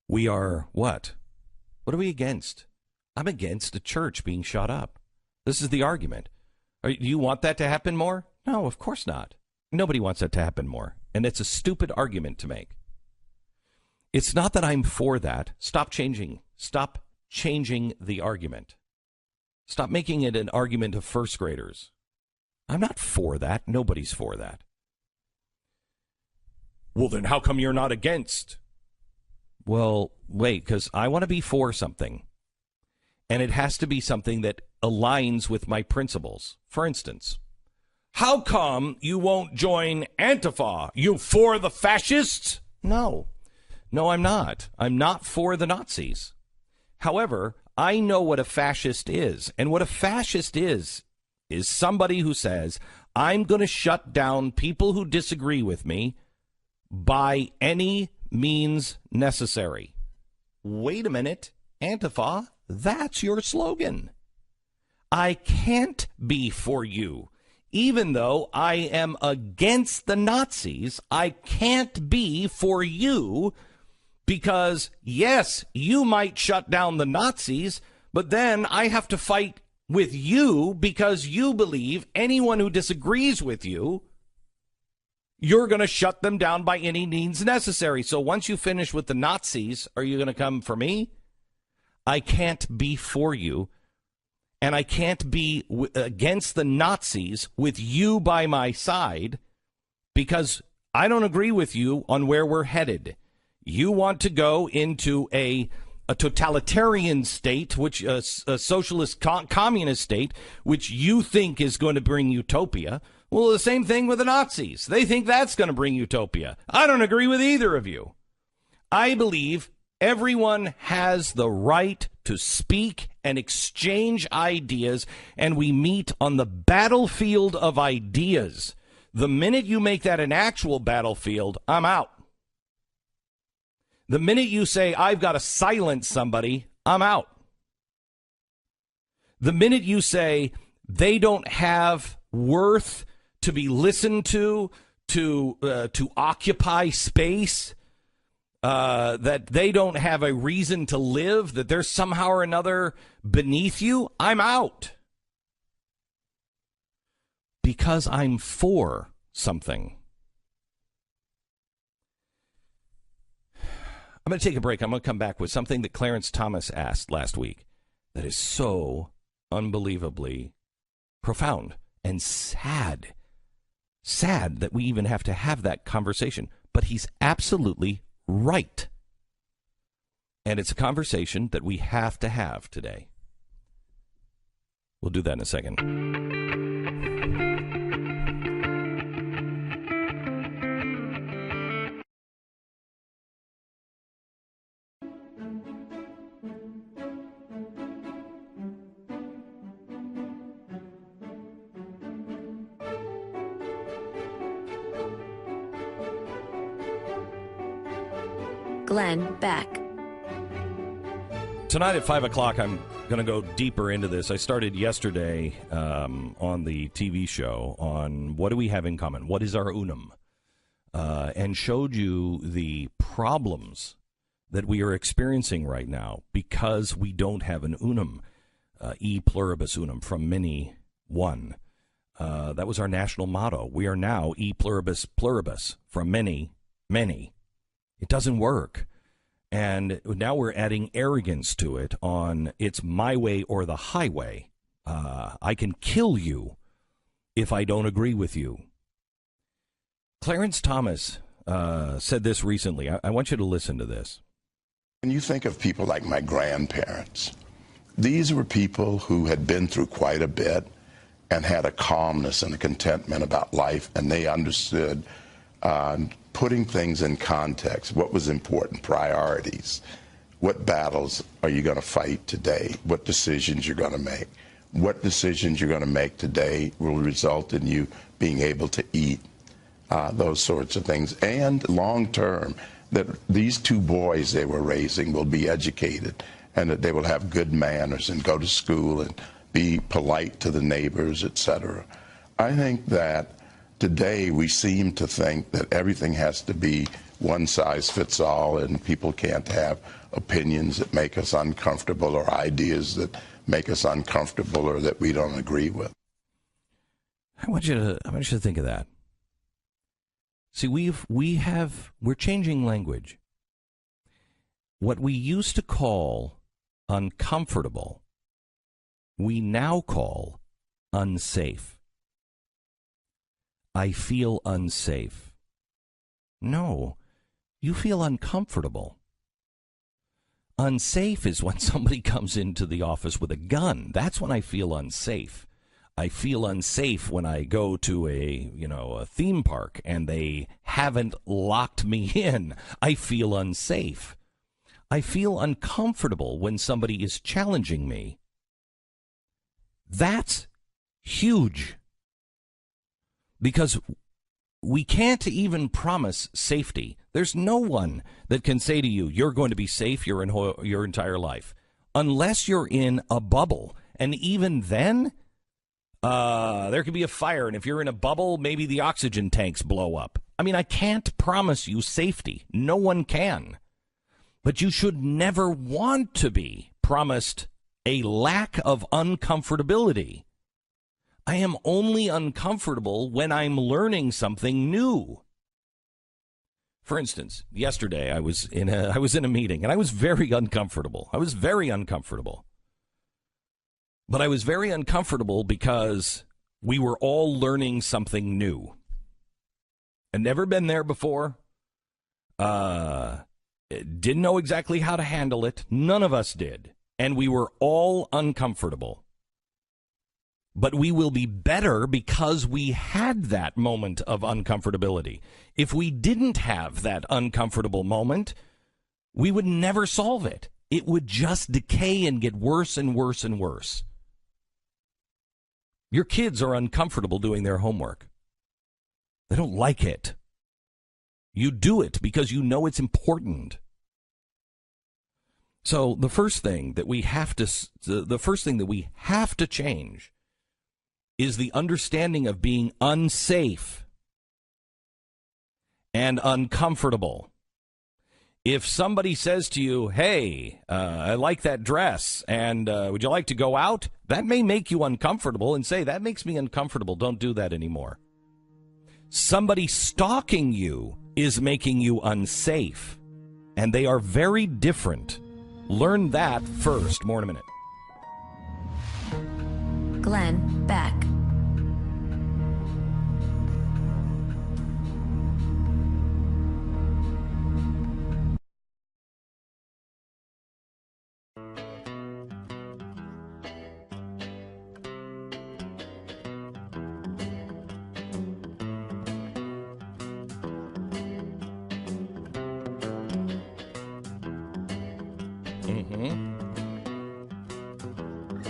We are what? What are we against? I'm against a church being shot up. This is the argument. Do you want that to happen more? No, of course not. Nobody wants that to happen more. And it's a stupid argument to make. It's not that I'm for that. Stop changing the argument. Stop making it an argument of first graders. I'm not for that. Nobody's for that. Well, then how come you're not against? Well, wait, because I want to be for something. And it has to be something that aligns with my principles. For instance, how come you won't join Antifa? You for the fascists? No, I'm not. I'm not for the Nazis. However, I know what a fascist is. And what a fascist is somebody who says, I'm going to shut down people who disagree with me by any means necessary. Wait a minute, Antifa, that's your slogan. I can't be for you. Even though I am against the Nazis, I can't be for you because, yes, you might shut down the Nazis, but then I have to fight with you because you believe anyone who disagrees with you, you're going to shut them down by any means necessary. So once you finish with the Nazis, are you going to come for me? I can't be for you, and I can't be against the Nazis with you by my side because I don't agree with you on where we're headed. You want to go into a totalitarian state, which a socialist communist state, which you think is going to bring utopia. Well, the same thing with the Nazis. They think that's going to bring utopia. I don't agree with either of you. I believe everyone has the right to speak and exchange ideas, and we meet on the battlefield of ideas. The minute you make that an actual battlefield, I'm out. The minute you say, I've got to silence somebody, I'm out. The minute you say they don't have worth to be listened to occupy space, that they don't have a reason to live, that they're somehow or another beneath you, I'm out. Because I'm for something. I'm going to take a break. I'm going to come back with something that Clarence Thomas asked last week that is so unbelievably profound and sad. Sad that we even have to have that conversation. But he's absolutely right. And it's a conversation that we have to have today. We'll do that in a second. Glenn Beck. Tonight at 5 o'clock, I'm going to go deeper into this. I started yesterday on the TV show on what do we have in common? What is our unum? And showed you the problems that we are experiencing right now because we don't have an unum. E pluribus unum, from many, one. That was our national motto. We are now e pluribus pluribus, from many, many. It doesn't work. And now we're adding arrogance to it on it's my way or the highway. I can kill you if I don't agree with you. Clarence Thomas said this recently. I want you to listen to this. When you think of people like my grandparents, these were people who had been through quite a bit and had a calmness and a contentment about life, and they understood putting things in context, what was important, priorities, what battles are you going to fight today, what decisions you're going to make, what decisions you're going to make today will result in you being able to eat, those sorts of things, and long term, that these two boys they were raising will be educated and that they will have good manners and go to school and be polite to the neighbors, etc. I think that today we seem to think that everything has to be one size fits all and people can't have opinions that make us uncomfortable or ideas that make us uncomfortable or that we don't agree with. I want you to think of that. See, we're changing language. What we used to call uncomfortable, we now call unsafe. I feel unsafe. No, you feel uncomfortable. Unsafe is when somebody comes into the office with a gun. That's when I feel unsafe. I feel unsafe when I go to a theme park and they haven't locked me in. I feel unsafe. I feel uncomfortable when somebody is challenging me. That's huge. Because we can't even promise safety. There's no one that can say to you, you're going to be safe your entire life. Unless you're in a bubble. And even then, there could be a fire. And if you're in a bubble, maybe the oxygen tanks blow up. I mean, I can't promise you safety. No one can. But you should never want to be promised a lack of uncomfortability. I am only uncomfortable when I'm learning something new. For instance, yesterday I was in a meeting and I was very uncomfortable. But I was very uncomfortable because we were all learning something new. I'd never been there before. Didn't know exactly how to handle it. None of us did. And we were all uncomfortable. But we will be better because we had that moment of uncomfortability. If we didn't have that uncomfortable moment, we would never solve it. It would just decay and get worse and worse and worse. Your kids are uncomfortable doing their homework. They don't like it. You do it because you know it's important. So the first thing that we have to change is the understanding of being unsafe and uncomfortable. If somebody says to you, hey, I like that dress, and would you like to go out? That may make you uncomfortable and say, that makes me uncomfortable. Don't do that anymore. Somebody stalking you is making you unsafe, and they are very different. Learn that first. More in a minute. Glenn Beck.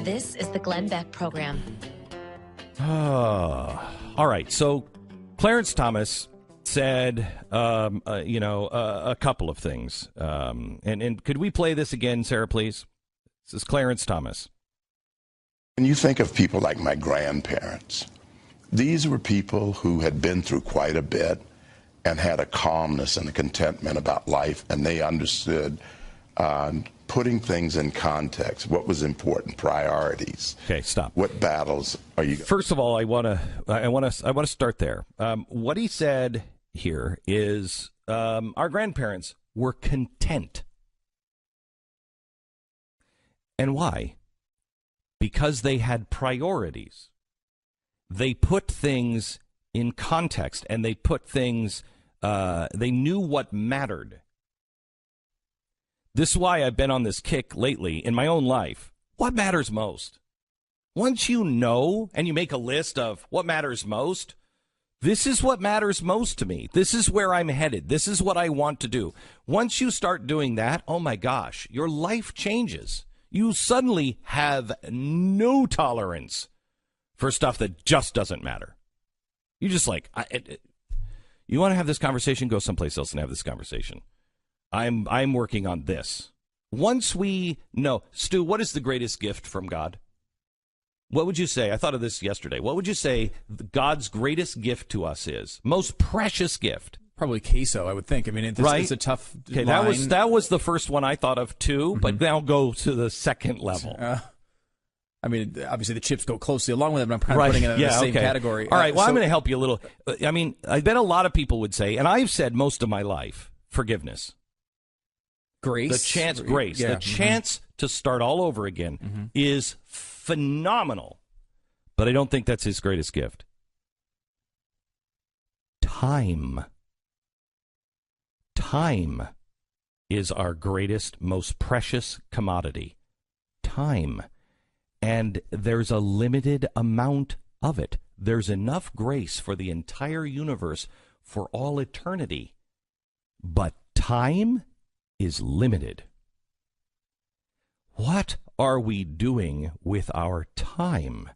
This is the Glenn Beck Program. All right. So Clarence Thomas said, a couple of things. And could we play this again, Sarah, please? This is Clarence Thomas. When you think of people like my grandparents, these were people who had been through quite a bit and had a calmness and a contentment about life, and they understood putting things in context, what was important, priorities. Okay, stop. What battles are you? First of all, I want to start there. What he said here is our grandparents were content. And why? Because they had priorities. They put things in context, and they put things, they knew what mattered. This is why I've been on this kick lately in my own life. What matters most? Once you know and you make a list of what matters most, this is what matters most to me. This is where I'm headed. This is what I want to do. Once you start doing that, oh my gosh, your life changes. You suddenly have no tolerance for stuff that just doesn't matter. You just you want to have this conversation, go someplace else and have this conversation. I'm working on this. Once we know, Stu, what is the greatest gift from God? What would you say? I thought of this yesterday. What would you say God's greatest gift to us is? Most precious gift? Probably queso, I would think. I mean, it's a tough Okay, line. that was the first one I thought of too, but now go to the second level. I mean, obviously the chips go closely along with it, but I'm kind of putting it in the same category. All right, well, I'm going to help you a little. I mean, I bet a lot of people would say, and I've said most of my life, forgiveness. Grace. The chance to start all over again is phenomenal, but I don't think that's his greatest gift. Time is our greatest, most precious commodity. Time. And there's a limited amount of it. There's enough grace for the entire universe for all eternity. But time is limited. What are we doing with our time?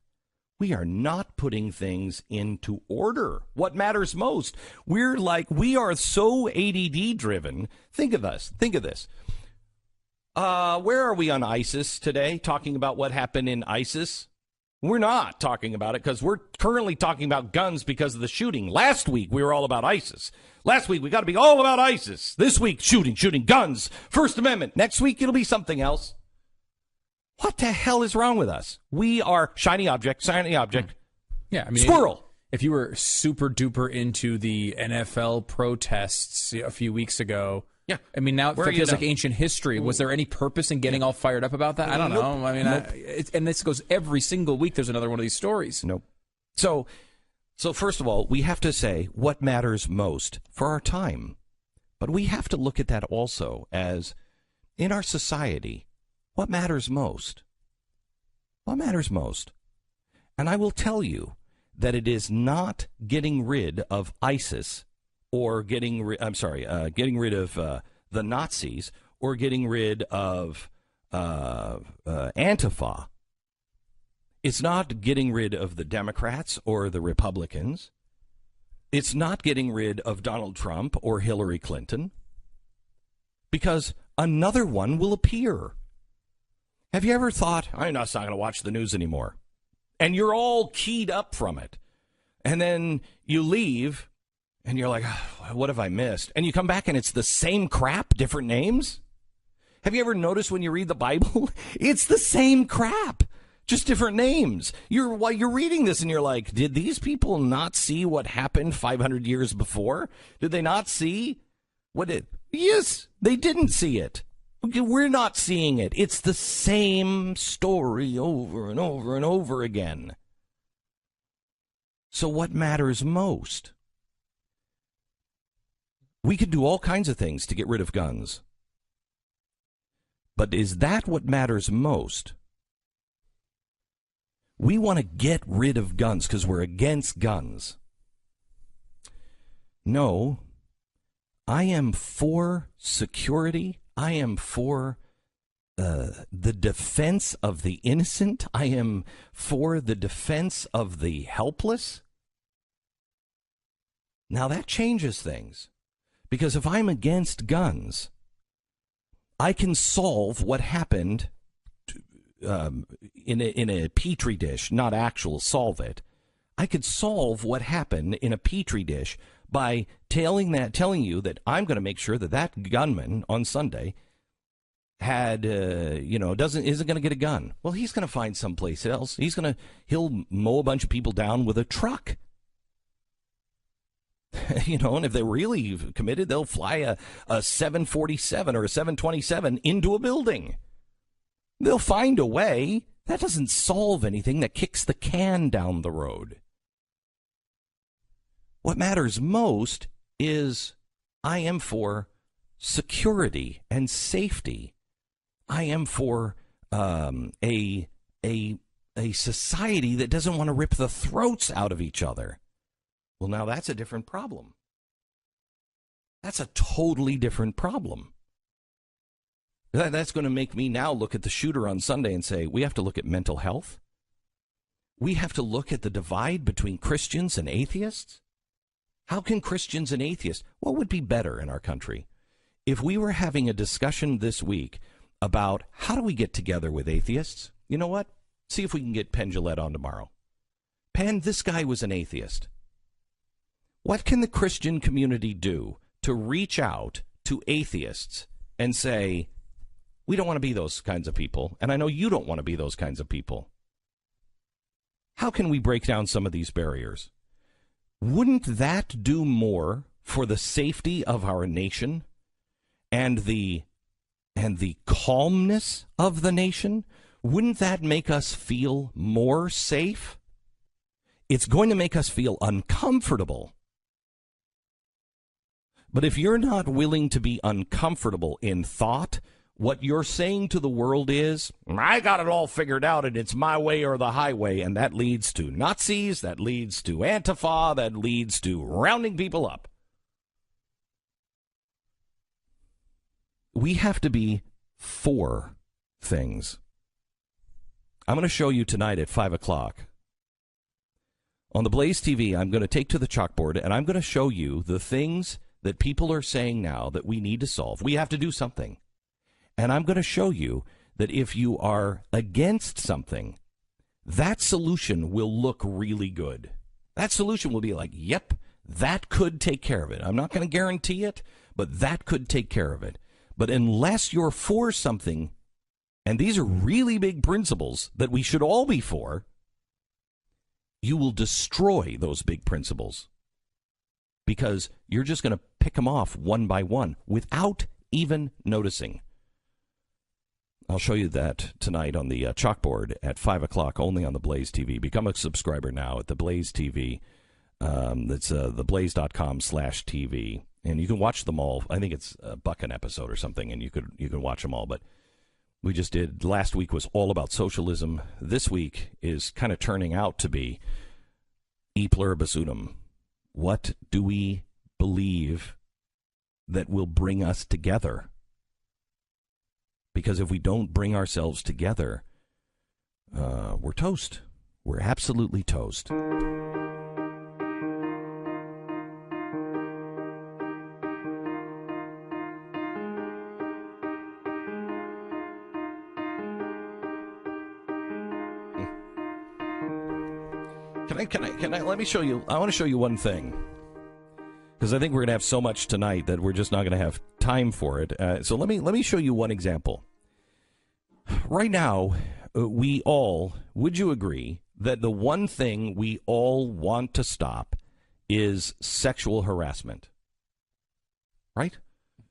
We are not putting things into order. What matters most? We are so ADD driven. Think of this. Where are we on ISIS today? Talking about what happened in ISIS? We're not talking about it because we're currently talking about guns because of the shooting. Last week, we were all about ISIS. Last week, we got to be all about ISIS. This week, shooting, guns, First Amendment. Next week, it'll be something else. What the hell is wrong with us? We are shiny object. Yeah, I mean, squirrel. If you were super duper into the NFL protests a few weeks ago, yeah, I mean, now it feels like ancient history. Was there any purpose in getting all fired up about that? I don't know. I mean, and this goes every single week. There's another one of these stories. Nope. So first of all, we have to say what matters most for our time, but we have to look at that also as in our society. What matters most? What matters most? And I will tell you that it is not getting rid of ISIS or getting rid of the Nazis or getting rid of Antifa. It's not getting rid of the Democrats or the Republicans. It's not getting rid of Donald Trump or Hillary Clinton, because another one will appear. Have you ever thought, I'm not going to watch the news anymore? And you're all keyed up from it. And then you leave, and you're like, oh, what have I missed? And you come back, and it's the same crap, different names? Have you ever noticed when you read the Bible? It's the same crap, just different names. While you're reading this, and you're like, did these people not see what happened 500 years before? Did they not see what it? Yes, they didn't see it. We're not seeing it. It's the same story over and over and over again. So what matters most? We could do all kinds of things to get rid of guns. But is that what matters most? We want to get rid of guns because we're against guns. No, I am for security. I am for the defense of the innocent. I am for the defense of the helpless. Now that changes things, because if I'm against guns, I can solve what happened in a petri dish, not solve it. I could solve what happened in a petri dish by telling you that I'm going to make sure that gunman on Sunday isn't going to get a gun. Well, he's going to find someplace else. He'll mow a bunch of people down with a truck. And if they're really committed, they'll fly a 747 or a 727 into a building. They'll find a way. That doesn't solve anything. That kicks the can down the road. What matters most is I am for security and safety. I am for a society that doesn't want to rip the throats out of each other. Well, now that's a different problem. That's a totally different problem. That's going to make me now look at the shooter on Sunday and say, we have to look at mental health. We have to look at the divide between Christians and atheists. How can Christians and atheists, what would be better in our country if we were having a discussion this week about how do we get together with atheists? You know what? See if we can get Penn Jillette on tomorrow. Penn, this guy was an atheist. What can the Christian community do to reach out to atheists and say, we don't want to be those kinds of people, and I know you don't want to be those kinds of people? How can we break down some of these barriers? Wouldn't that do more for the safety of our nation and the calmness of the nation? Wouldn't that make us feel more safe? It's going to make us feel uncomfortable. But if you're not willing to be uncomfortable in thought, what you're saying to the world is, I got it all figured out and it's my way or the highway, and that leads to Nazis, that leads to Antifa, that leads to rounding people up. We have to be for things. I'm going to show you tonight at 5 o'clock. On the Blaze TV, I'm going to take to the chalkboard, and I'm going to show you the things that people are saying now that we need to solve. We have to do something. And I'm going to show you that if you are against something, that solution will look really good. That solution will be like, yep, that could take care of it. I'm not going to guarantee it, but that could take care of it. But unless you're for something, and these are really big principles that we should all be for, you will destroy those big principles because you're just going to pick them off one by one without even noticing. I'll show you that tonight on the chalkboard at 5 o'clock, only on the Blaze TV. Become a subscriber now at the Blaze TV. That's theblaze.com/TV. And you can watch them all. I think it's $1 an episode or something, and you can watch them all. But we just did. Last week was all about socialism. This week is kind of turning out to be e pluribus unum. What do we believe that will bring us together? Because if we don't bring ourselves together, we're toast. We're absolutely toast. Can I let me show you? I want to show you one thing, because I think we're going to have so much tonight that we're just not going to have time for it. So let me show you one example. Right now, would you agree that the one thing we all want to stop is sexual harassment? Right?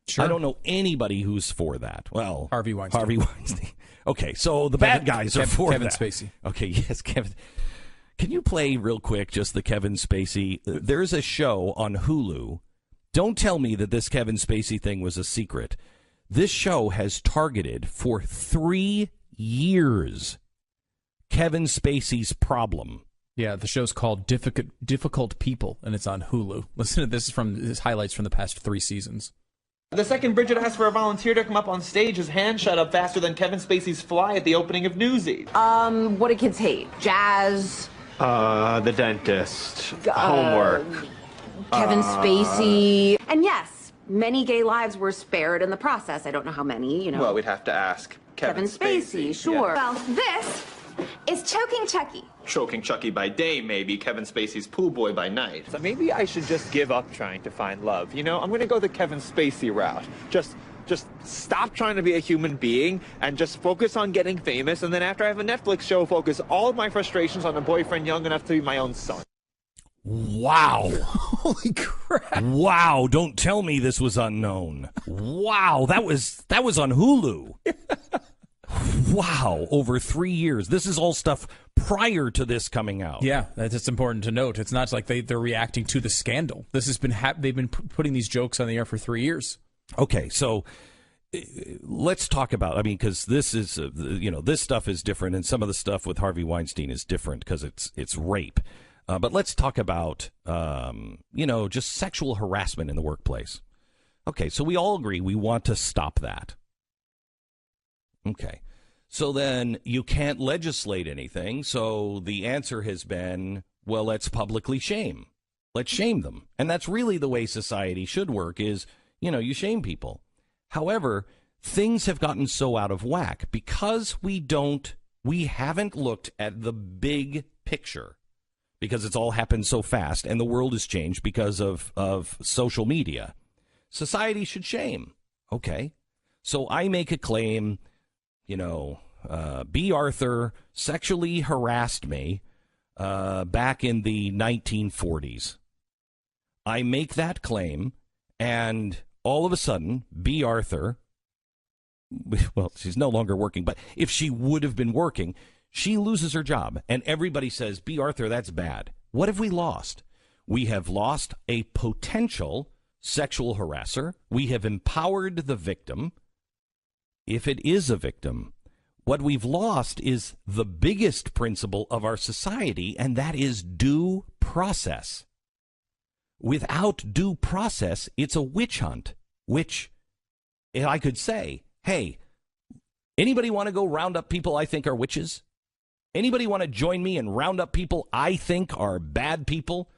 Sure. I don't know anybody who's for that. Well, Harvey Weinstein. Okay, so the bad guys are for Kevin that. Spacey. Okay, yes, Kevin. Can you play real quick just the Kevin Spacey? There's a show on Hulu. Don't tell me that this Kevin Spacey thing was a secret. This show has targeted for 3 years Kevin Spacey's problem. Yeah, the show's called Difficult People, and it's on Hulu. Listen to this this highlights from the past 3 seasons. The second Bridget asked for a volunteer to come up on stage, his hand shut up faster than Kevin Spacey's fly at the opening of Newsies. What do kids hate? Jazz? The dentist. Homework. Kevin Spacey. And yes, many gay lives were spared in the process. I don't know how many, Well, we'd have to ask Kevin Spacey, sure. Yeah. Well, this is Choking Chucky. Choking Chucky by day, maybe. Kevin Spacey's pool boy by night. So maybe I should just give up trying to find love. I'm going to go the Kevin Spacey route. Just stop trying to be a human being and just focus on getting famous. And then after I have a Netflix show, focus all of my frustrations on a boyfriend young enough to be my own son. Wow. Holy crap. Wow, don't tell me this was unknown. Wow, that was on Hulu. Wow, over 3 years. This is all stuff prior to this coming out. Yeah, that's important to note. It's not like they're reacting to the scandal. This has been they've been putting these jokes on the air for 3 years. Okay, so let's talk about, because this is, this stuff is different, and some of the stuff with Harvey Weinstein is different because it's rape. But let's talk about, just sexual harassment in the workplace. Okay, so we all agree we want to stop that. Okay, so then you can't legislate anything, so the answer has been, well, let's publicly shame. Let's shame them. And that's really the way society should work is, you shame people. However, things have gotten so out of whack because we don't We haven't looked at the big picture because it's all happened so fast and the world has changed because of social media. Society should shame. Okay. So I make a claim, B. Arthur sexually harassed me back in the 1940s. I make that claim, and all of a sudden, B. Arthur, well, she's no longer working, but if she would have been working, she loses her job, and everybody says, B. Arthur, that's bad. What have we lost? We have lost a potential sexual harasser. We have empowered the victim, if it is a victim. What we've lost is the biggest principle of our society, and that is due process. Without due process, it's a witch hunt, which I could say, hey, anybody want to go round up people I think are witches? Anybody want to join me and round up people I think are bad people?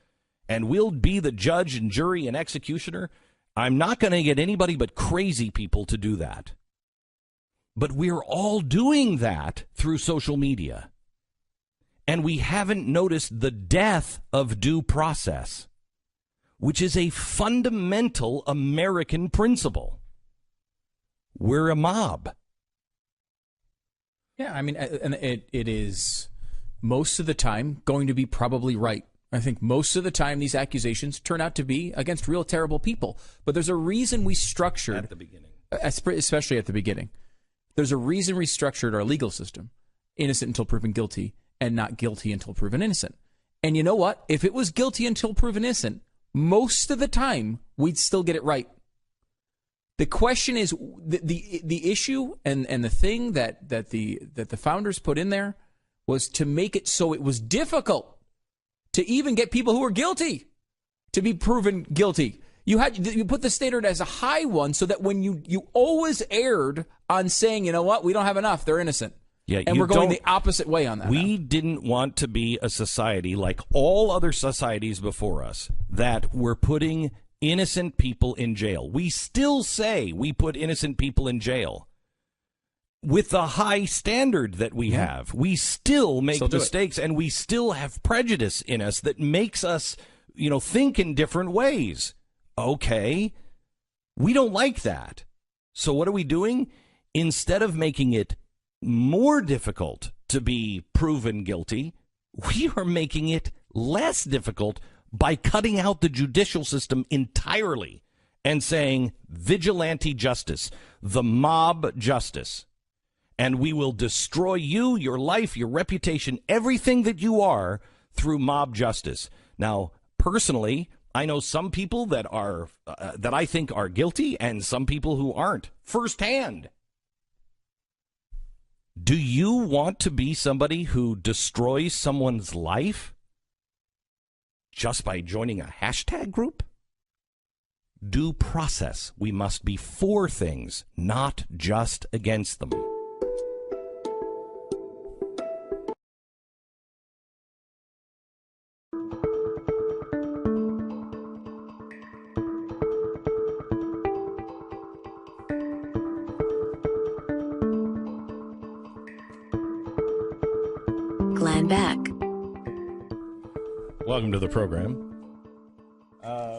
And we'll be the judge and jury and executioner? I'm not going to get anybody but crazy people to do that. But we're all doing that through social media. And we haven't noticed the death of due process, which is a fundamental American principle. We're a mob. Yeah, I mean, and it is most of the time going to be probably right. I think most of the time these accusations turn out to be against real terrible people. But there's a reason we structured, at the beginning, especially at the beginning, there's a reason we structured our legal system, innocent until proven guilty and not guilty until proven innocent. And you know what? If it was guilty until proven innocent, most of the time we'd still get it right. The question is the issue and the thing that the founders put in there was to make it so it was difficult to even get people who were guilty to be proven guilty. You put the standard as a high one so that when you always erred on saying, you know what, we don't have enough, they're innocent. Yeah, and we're going the opposite way on that. We didn't want to be a society like all other societies before us that were putting innocent people in jail. We still say we put innocent people in jail. With the high standard that we have, we still make mistakes, and we still have prejudice in us that makes us, think in different ways. Okay, we don't like that. So what are we doing? Instead of making it more difficult to be proven guilty, we are making it less difficult by cutting out the judicial system entirely and saying vigilante justice, the mob justice. And we will destroy you, your life, your reputation, everything that you are through mob justice. Now, personally, I know some people that are that I think are guilty and some people who aren't firsthand. Do you want to be somebody who destroys someone's life just by joining a hashtag group? Due process. We must be for things, not just against them. Beck. Welcome to the program.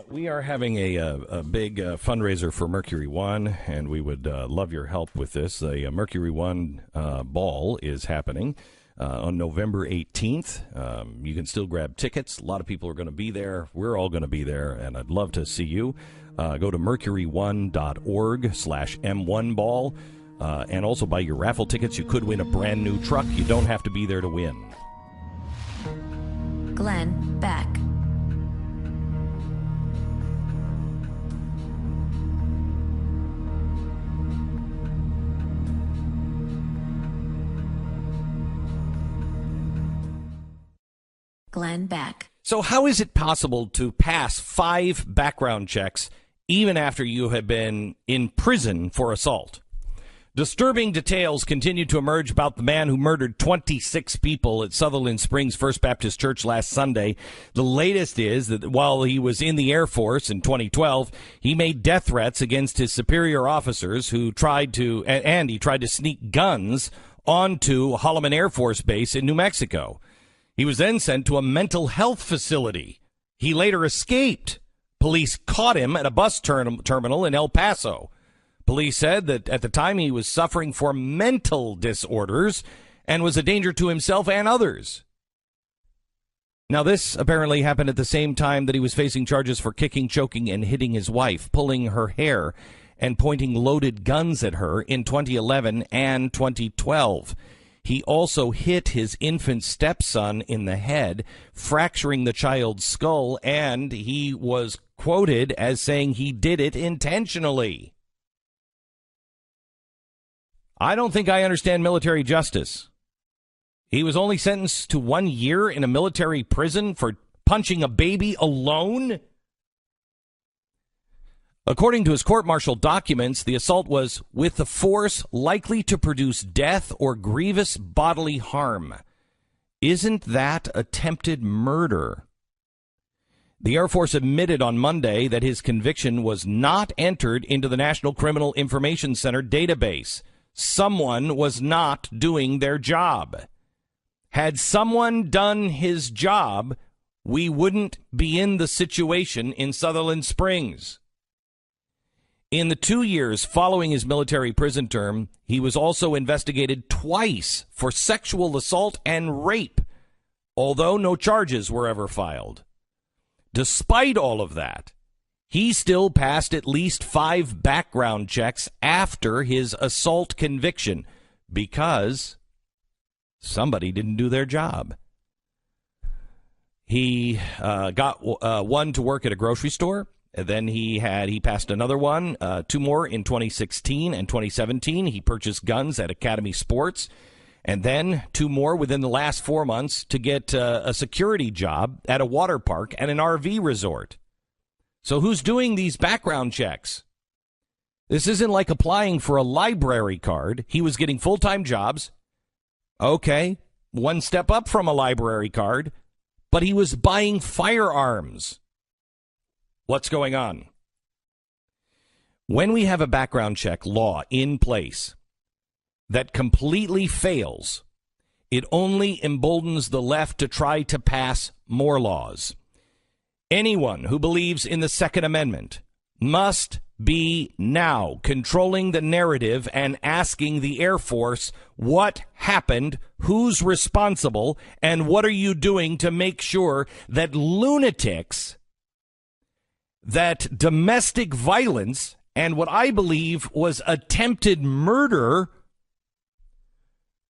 We are having a big fundraiser for Mercury One, and we would love your help with this. The Mercury One ball is happening on November 18th. You can still grab tickets. A lot of people are going to be there. We're all going to be there, and I'd love to see you. Go to mercury1.org/M1ball. And also buy your raffle tickets. You could win a brand new truck. You don't have to be there to win. Glenn Beck. Glenn Beck. So how is it possible to pass 5 background checks even after you have been in prison for assault? Disturbing details continue to emerge about the man who murdered 26 people at Sutherland Springs First Baptist Church last Sunday. The latest is that while he was in the Air Force in 2012, he made death threats against his superior officers who tried to sneak guns onto Holloman Air Force Base in New Mexico. He was then sent to a mental health facility. He later escaped. Police caught him at a bus terminal in El Paso. Police said that at the time he was suffering from mental disorders and was a danger to himself and others. Now, this apparently happened at the same time that he was facing charges for kicking, choking, and hitting his wife, pulling her hair, and pointing loaded guns at her in 2011 and 2012. He also hit his infant stepson in the head, fracturing the child's skull, and he was quoted as saying he did it intentionally. I don't think I understand military justice. He was only sentenced to 1 year in a military prison for punching a baby alone? According to his court-martial documents, the assault was with a force likely to produce death or grievous bodily harm. Isn't that attempted murder? The Air Force admitted on Monday that his conviction was not entered into the National Criminal Information Center database. Someone was not doing their job. Had someone done his job, we wouldn't be in the situation in Sutherland Springs. In the 2 years following his military prison term, he was also investigated twice for sexual assault and rape, although no charges were ever filed. Despite all of that, he still passed at least 5 background checks after his assault conviction because somebody didn't do their job. He got one to work at a grocery store. Then he passed another one, 2 more in 2016 and 2017. He purchased guns at Academy Sports. And then 2 more within the last 4 months to get a security job at a water park and an RV resort. So who's doing these background checks? This isn't like applying for a library card. He was getting full-time jobs. Okay, 1 step up from a library card, but he was buying firearms. What's going on? When we have a background check law in place that completely fails, it only emboldens the left to try to pass more laws. Anyone who believes in the Second Amendment must be now controlling the narrative and asking the Air Force what happened, who's responsible, and what are you doing to make sure that lunatics, that domestic violence, and what I believe was attempted murder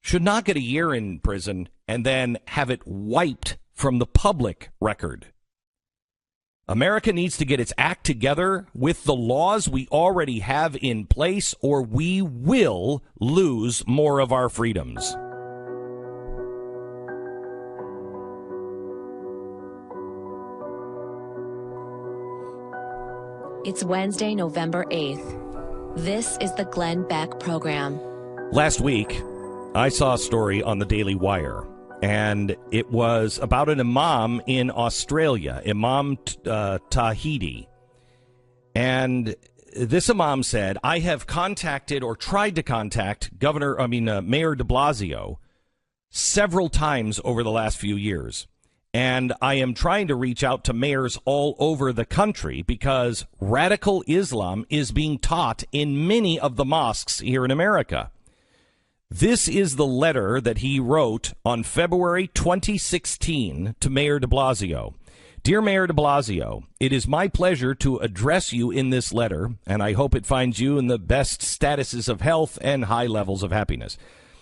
should not get a year in prison and then have it wiped from the public record. America needs to get its act together with the laws we already have in place, or we will lose more of our freedoms. It's Wednesday, November 8th. This is the Glenn Beck Program. Last week, I saw a story on the Daily Wire, and it was about an imam in Australia, Imam Tahiti. And this imam said, I have contacted or tried to contact Mayor de Blasio several times over the last few years. And I am trying to reach out to mayors all over the country because radical Islam is being taught in many of the mosques here in America. This is the letter that he wrote on February 2016 to Mayor de Blasio. Dear Mayor de Blasio, it is my pleasure to address you in this letter, and I hope it finds you in the best statuses of health and high levels of happiness.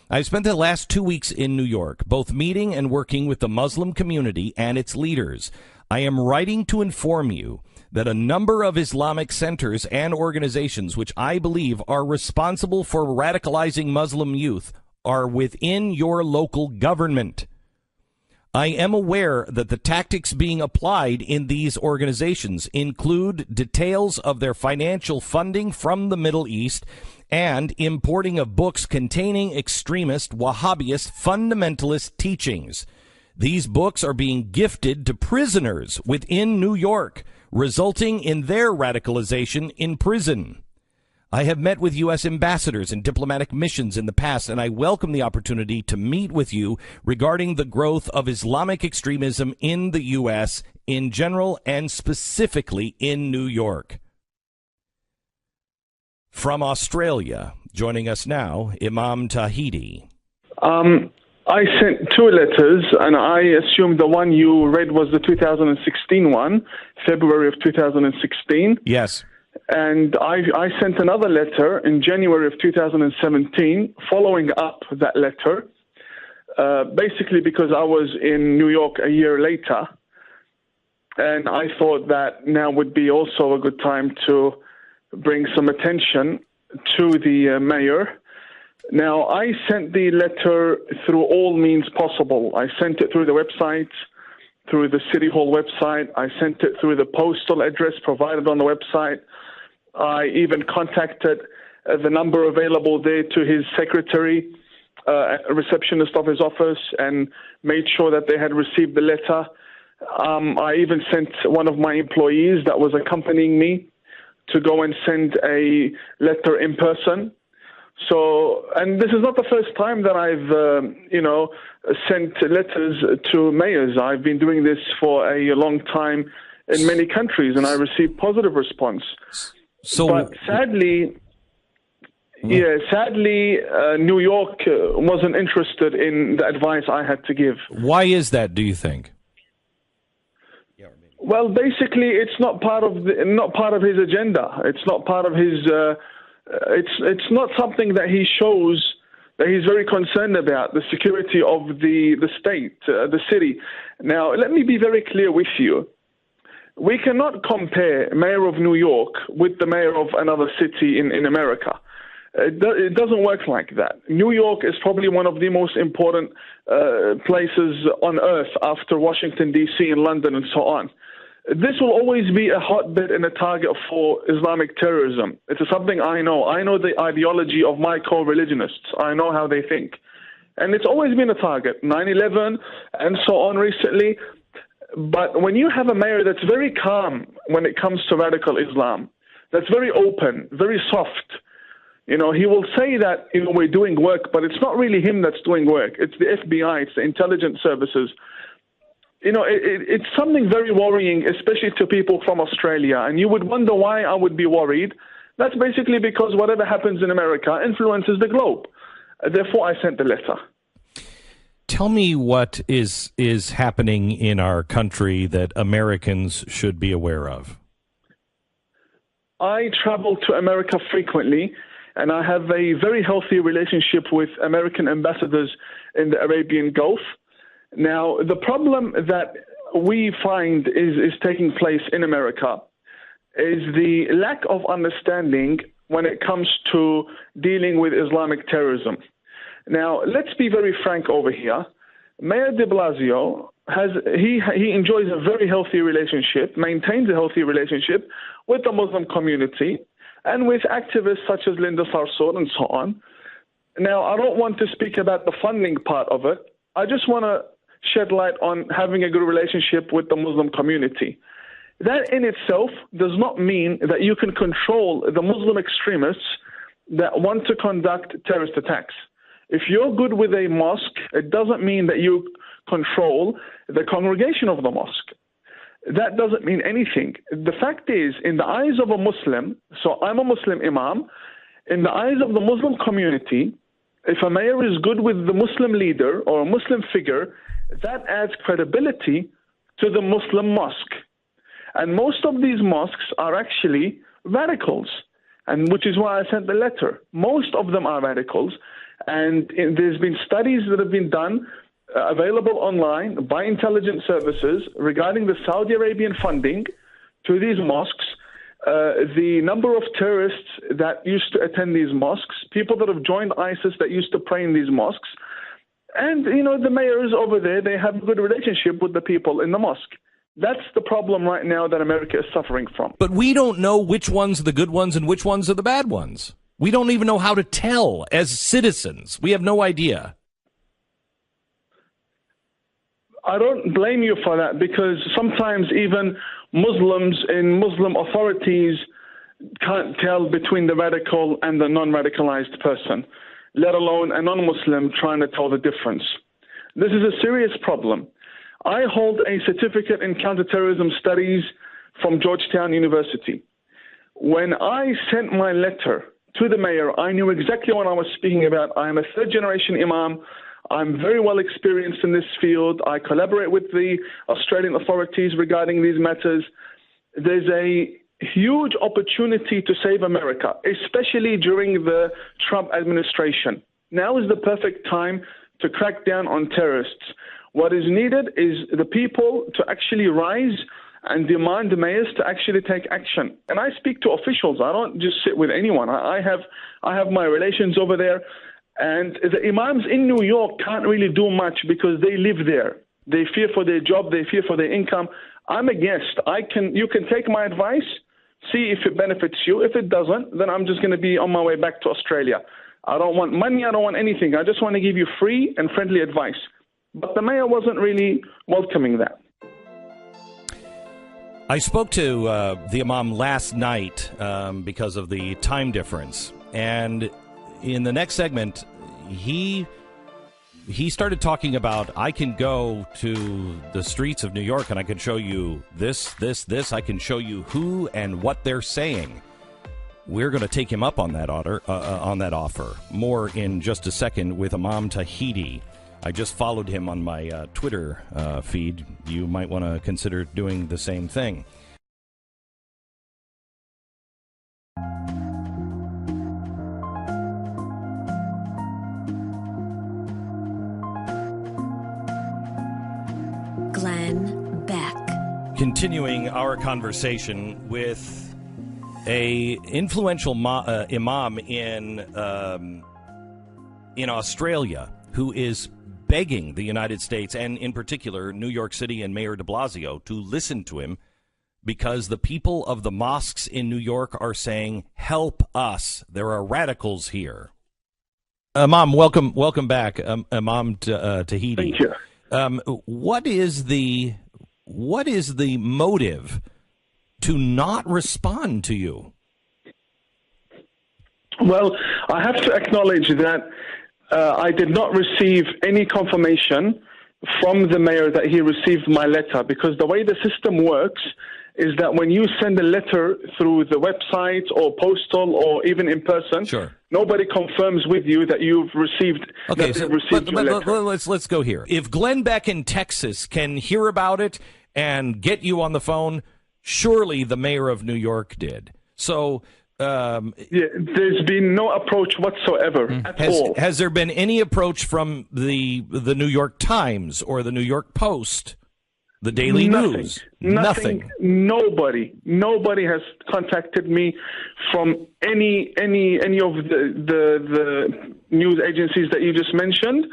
I've spent the last 2 weeks in New York, both meeting and working with the Muslim community and its leaders. I am writing to inform you that a number of Islamic centers and organizations which I believe are responsible for radicalizing Muslim youth are within your local government. I am aware that the tactics being applied in these organizations include details of their financial funding from the Middle East and importing of books containing extremist, Wahhabist, fundamentalist teachings. These books are being gifted to prisoners within New York, resulting in their radicalization in prison. I have met with U.S. ambassadors and diplomatic missions in the past, and I welcome the opportunity to meet with you regarding the growth of Islamic extremism in the U.S. in general and specifically in New York. From Australia, joining us now, Imam Tahidi. I sent 2 letters, and I assume the one you read was the 2016 one, February of 2016. Yes. And I sent another letter in January of 2017 following up that letter, basically because I was in New York a year later, and I thought that now would be also a good time to bring some attention to the mayor. Now, I sent the letter through all means possible. I sent it through the website, through the City Hall website. I sent it through the postal address provided on the website. I even contacted the number available there to his secretary, a receptionist of his office, and made sure that they had received the letter. I even sent one of my employees that was accompanying me to go and send a letter in person. So, and this is not the first time that I've, sent letters to mayors. I've been doing this for a long time in many countries, and I received positive response. But sadly, New York wasn't interested in the advice I had to give. Why is that, do you think? Well, basically, it's not part of his agenda. It's not part of his. It's not something that he shows that he's very concerned about, the security of the state, the city. Now, let me be very clear with you. We cannot compare mayor of New York with the mayor of another city in America. It doesn't work like that. New York is probably one of the most important places on earth after Washington, D.C. and London and so on. This will always be a hotbed and a target for Islamic terrorism. It's something I know. I know the ideology of my co-religionists. I know how they think. And it's always been a target, 9/11 and so on recently. But when you have a mayor that's very calm when it comes to radical Islam, that's very open, very soft, he will say that, we're doing work, but it's not really him that's doing work. It's the FBI, it's the intelligence services. It's something very worrying, especially to people from Australia. And you would wonder why I would be worried. That's basically because whatever happens in America influences the globe. Therefore, I sent the letter. Tell me what is happening in our country that Americans should be aware of. I travel to America frequently, and I have a very healthy relationship with American ambassadors in the Arabian Gulf. Now, the problem that we find is taking place in America is the lack of understanding when it comes to dealing with Islamic terrorism. Now, let's be very frank over here. Mayor de Blasio he enjoys a very healthy relationship, maintains a healthy relationship with the Muslim community and with activists such as Linda Sarsour and so on. Now, I don't want to speak about the funding part of it. I just want to shed light on having a good relationship with the Muslim community. That in itself does not mean that you can control the Muslim extremists that want to conduct terrorist attacks. If you're good with a mosque, it doesn't mean that you control the congregation of the mosque. That doesn't mean anything. The fact is, in the eyes of a Muslim, so I'm a Muslim imam, in the eyes of the Muslim community, if a mayor is good with the Muslim leader or a Muslim figure, that adds credibility to the Muslim mosque. And most of these mosques are actually radicals, and which is why I sent the letter. Most of them are radicals, and there's been studies that have been done available online by intelligence services regarding the Saudi Arabian funding to these mosques, the number of terrorists that used to attend these mosques, people that have joined ISIS that used to pray in these mosques. And, the mayors over there, they have a good relationship with the people in the mosque. That's the problem right now that America is suffering from. But we don't know which ones are the good ones and which ones are the bad ones. We don't even know how to tell as citizens. We have no idea. I don't blame you for that, because sometimes even Muslims in Muslim authorities can't tell between the radical and the non-radicalized person, let alone a non-Muslim trying to tell the difference. This is a serious problem. I hold a certificate in counterterrorism studies from Georgetown University. When I sent my letter to the mayor, I knew exactly what I was speaking about. I am a third-generation imam. I'm very well experienced in this field. I collaborate with the Australian authorities regarding these matters. There's a huge opportunity to save America, especially during the Trump administration. Now is the perfect time to crack down on terrorists. What is needed is the people to actually rise and demand the mayors to actually take action. And I speak to officials. I don't just sit with anyone. I have my relations over there. And the imams in New York can't really do much because they live there. They fear for their job. They fear for their income. I'm a guest. You can take my advice, see if it benefits you. If it doesn't, then I'm just going to be on my way back to Australia. I don't want money. I don't want anything. I just want to give you free and friendly advice. But the mayor wasn't really welcoming that. I spoke to the imam last night because of the time difference. And in the next segment, he started talking about, I can go to the streets of New York and I can show you this. I can show you who and what they're saying. We're going to take him up on that offer. More in just a second with Imam Tahiti. I just followed him on my Twitter feed. You might want to consider doing the same thing. Glenn Beck. Continuing our conversation with a influential imam in Australia who is begging the United States, and in particular New York City and Mayor de Blasio, to listen to him because the people of the mosques in New York are saying, help us. There are radicals here. Imam, welcome back. Imam Tahiti. Thank you. What is the motive to not respond to you? Well, I have to acknowledge that I did not receive any confirmation from the mayor that he received my letter, because the way the system works is that when you send a letter through the website or postal or even in person, sure, nobody confirms with you that you've received. Okay, letter. Let's go here. If Glenn Beck in Texas can hear about it and get you on the phone, surely the mayor of New York did. So. There's been no approach whatsoever at all. Has there been any approach from the New York Times or the New York Post, the Daily News? Nothing. Nobody has contacted me from any of the news agencies that you just mentioned.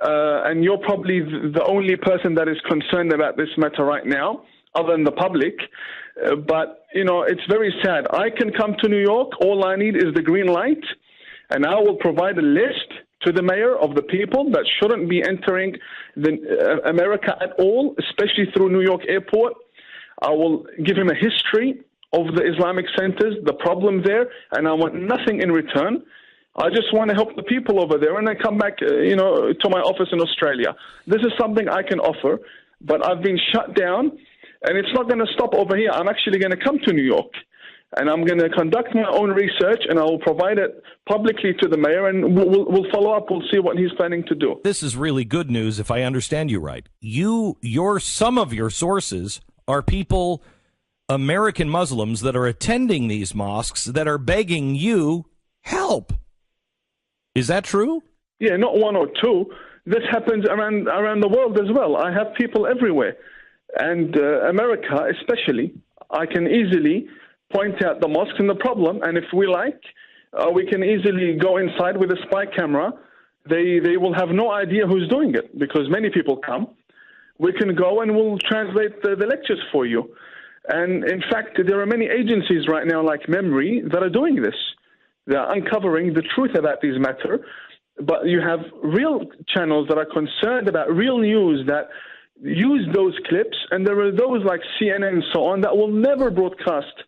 And you're probably the only person that is concerned about this matter right now, other than the public. But, it's very sad. I can come to New York. All I need is the green light, and I will provide a list to the mayor of the people that shouldn't be entering America at all, especially through New York airport. I will give him a history of the Islamic centers, the problem there, and I want nothing in return. I just want to help the people over there, and then come back, to my office in Australia. This is something I can offer, but I've been shut down. And it's not going to stop over here. I'm actually going to come to New York, and I'm going to conduct my own research, and I will provide it publicly to the mayor, and we'll follow up. We'll see what he's planning to do. This is really good news, if I understand you right. Some of your sources are people, American Muslims, that are attending these mosques that are begging you help. Is that true? Yeah, not one or two. This happens around the world as well. I have people everywhere. And America, especially, I can easily point out the mosque and the problem. And if we like, we can easily go inside with a spy camera. They will have no idea who's doing it, because many people come. We can go and we'll translate the lectures for you. And in fact, there are many agencies right now, like Memory, that are doing this. They're uncovering the truth about these matters. But you have real channels that are concerned about real news that use those clips, and there are those like CNN and so on that will never broadcast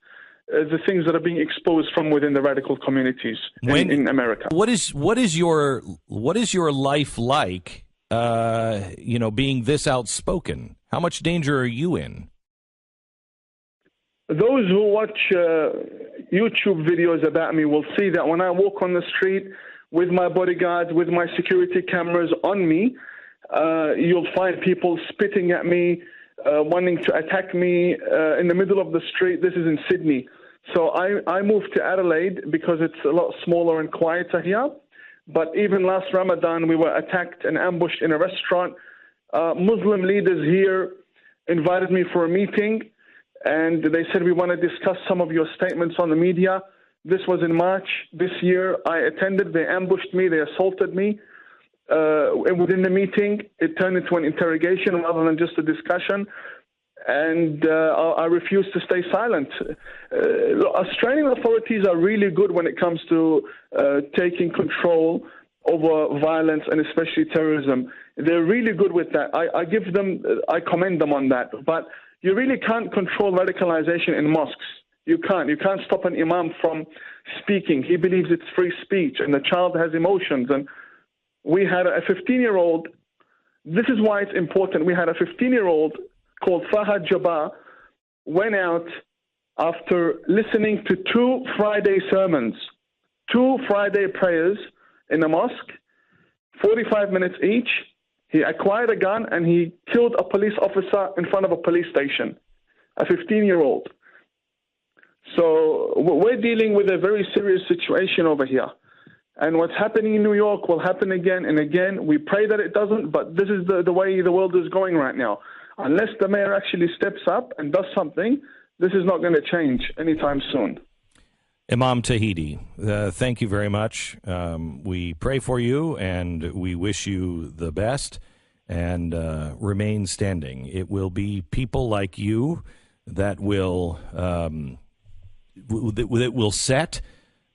the things that are being exposed from within the radical communities in America. What is your life like? Being this outspoken, how much danger are you in? Those who watch YouTube videos about me will see that when I walk on the street with my bodyguards, with my security cameras on me, you'll find people spitting at me, wanting to attack me in the middle of the street. This is in Sydney. So I moved to Adelaide because it's a lot smaller and quieter here. But even last Ramadan, we were attacked and ambushed in a restaurant. Muslim leaders here invited me for a meeting, and they said, we want to discuss some of your statements on the media. This was in March this year. I attended. They ambushed me. They assaulted me. And within the meeting, it turned into an interrogation rather than just a discussion. And I refused to stay silent. Australian authorities are really good when it comes to taking control over violence and especially terrorism. They're really good with that. I commend them on that. But you really can't control radicalization in mosques. You can't. You can't stop an imam from speaking. He believes it's free speech, and the child has emotions. And we had a 15-year-old. This is why it's important. We had a 15-year-old called Fahad Jabbar, went out after listening to 2 Friday sermons, 2 Friday prayers in a mosque, 45 minutes each. He acquired a gun and he killed a police officer in front of a police station, a 15-year-old. So we're dealing with a very serious situation over here. And what's happening in New York will happen again and again. We pray that it doesn't, but this is the way the world is going right now. Unless the mayor actually steps up and does something, this is not going to change anytime soon. Imam Tahidi, thank you very much. We pray for you, and we wish you the best, and remain standing. It will be people like you that will set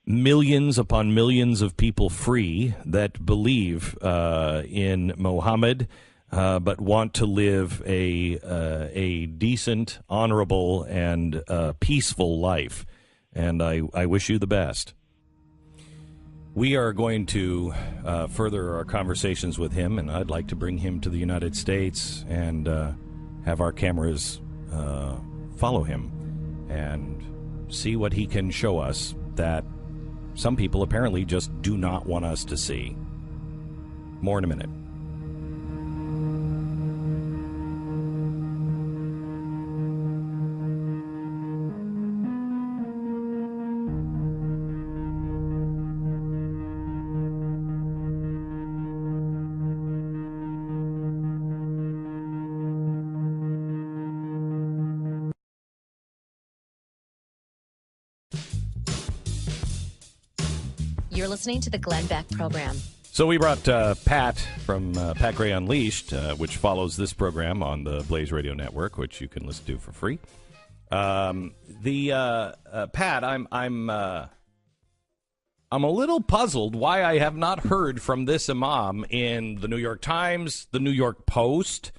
millions upon millions of people free that believe in Muhammad, but want to live a decent, honorable, and peaceful life. And I wish you the best. We are going to further our conversations with him, and I'd like to bring him to the United States and have our cameras follow him and see what he can show us that some people apparently just do not want us to see. More in a minute. You're listening to the Glenn Beck Program. So we brought Pat from Pat Gray Unleashed, which follows this program on the Blaze Radio Network, which you can listen to for free. Pat, I'm a little puzzled why I have not heard from this imam in the New York Times, the New York Post,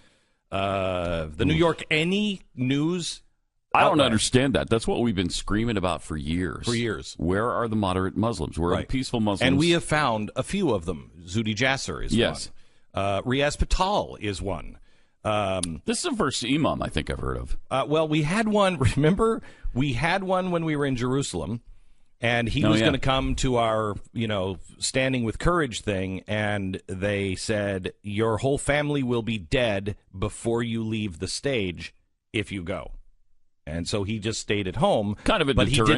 the New York Any News. I don't understand that. That's what we've been screaming about for years. Where are the moderate Muslims? Where are the peaceful Muslims? And we have found a few of them. Zudi Jasser is one. Riaz Patal is one. This is the first imam I think I've heard of. Well, we had one. Remember, we had one when we were in Jerusalem, and he was going to come to our, Standing with Courage thing, and they said, your whole family will be dead before you leave the stage if you go. And so he just stayed at home. Kind of a but deterrent.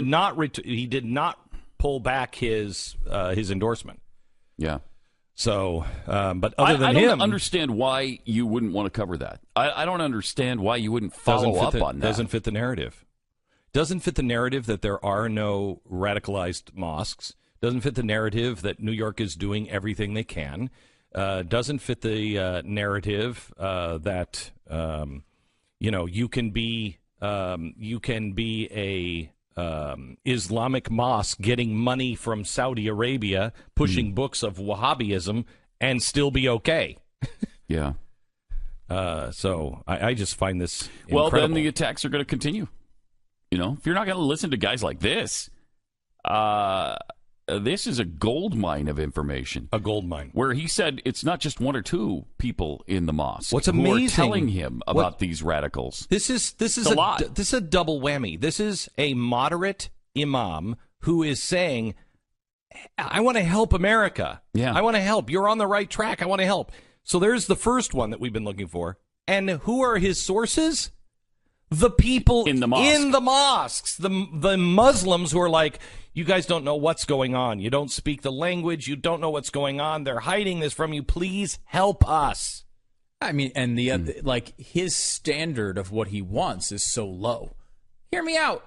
He did not pull back his endorsement. Yeah. So, but other than I him, don't understand why you wouldn't want to cover that. I don't understand why you wouldn't follow up on that. Doesn't fit the narrative. Doesn't fit the narrative that there are no radicalized mosques. Doesn't fit the narrative that New York is doing everything they can. Doesn't fit the narrative that you can be. You can be a Islamic mosque getting money from Saudi Arabia, pushing books of Wahhabism, and still be okay. Yeah. So I just find this well, incredible. then the attacks are going to continue. You know, if you're not going to listen to guys like this, this is a gold mine of information. A gold mine. Where he said it's not just one or two people in the mosque What's who amazing, are telling him about these radicals. This is a lot. This is a double whammy. This is a moderate imam who is saying, I want to help America. Yeah. I want to help. You're on the right track. I want to help. So there's the first one that we've been looking for. And who are his sources? The people in the mosques, the Muslims who are like, you guys don't know what's going on. You don't speak the language. You don't know what's going on. They're hiding this from you. Please help us. I mean, and like his standard of what he wants is so low. Hear me out.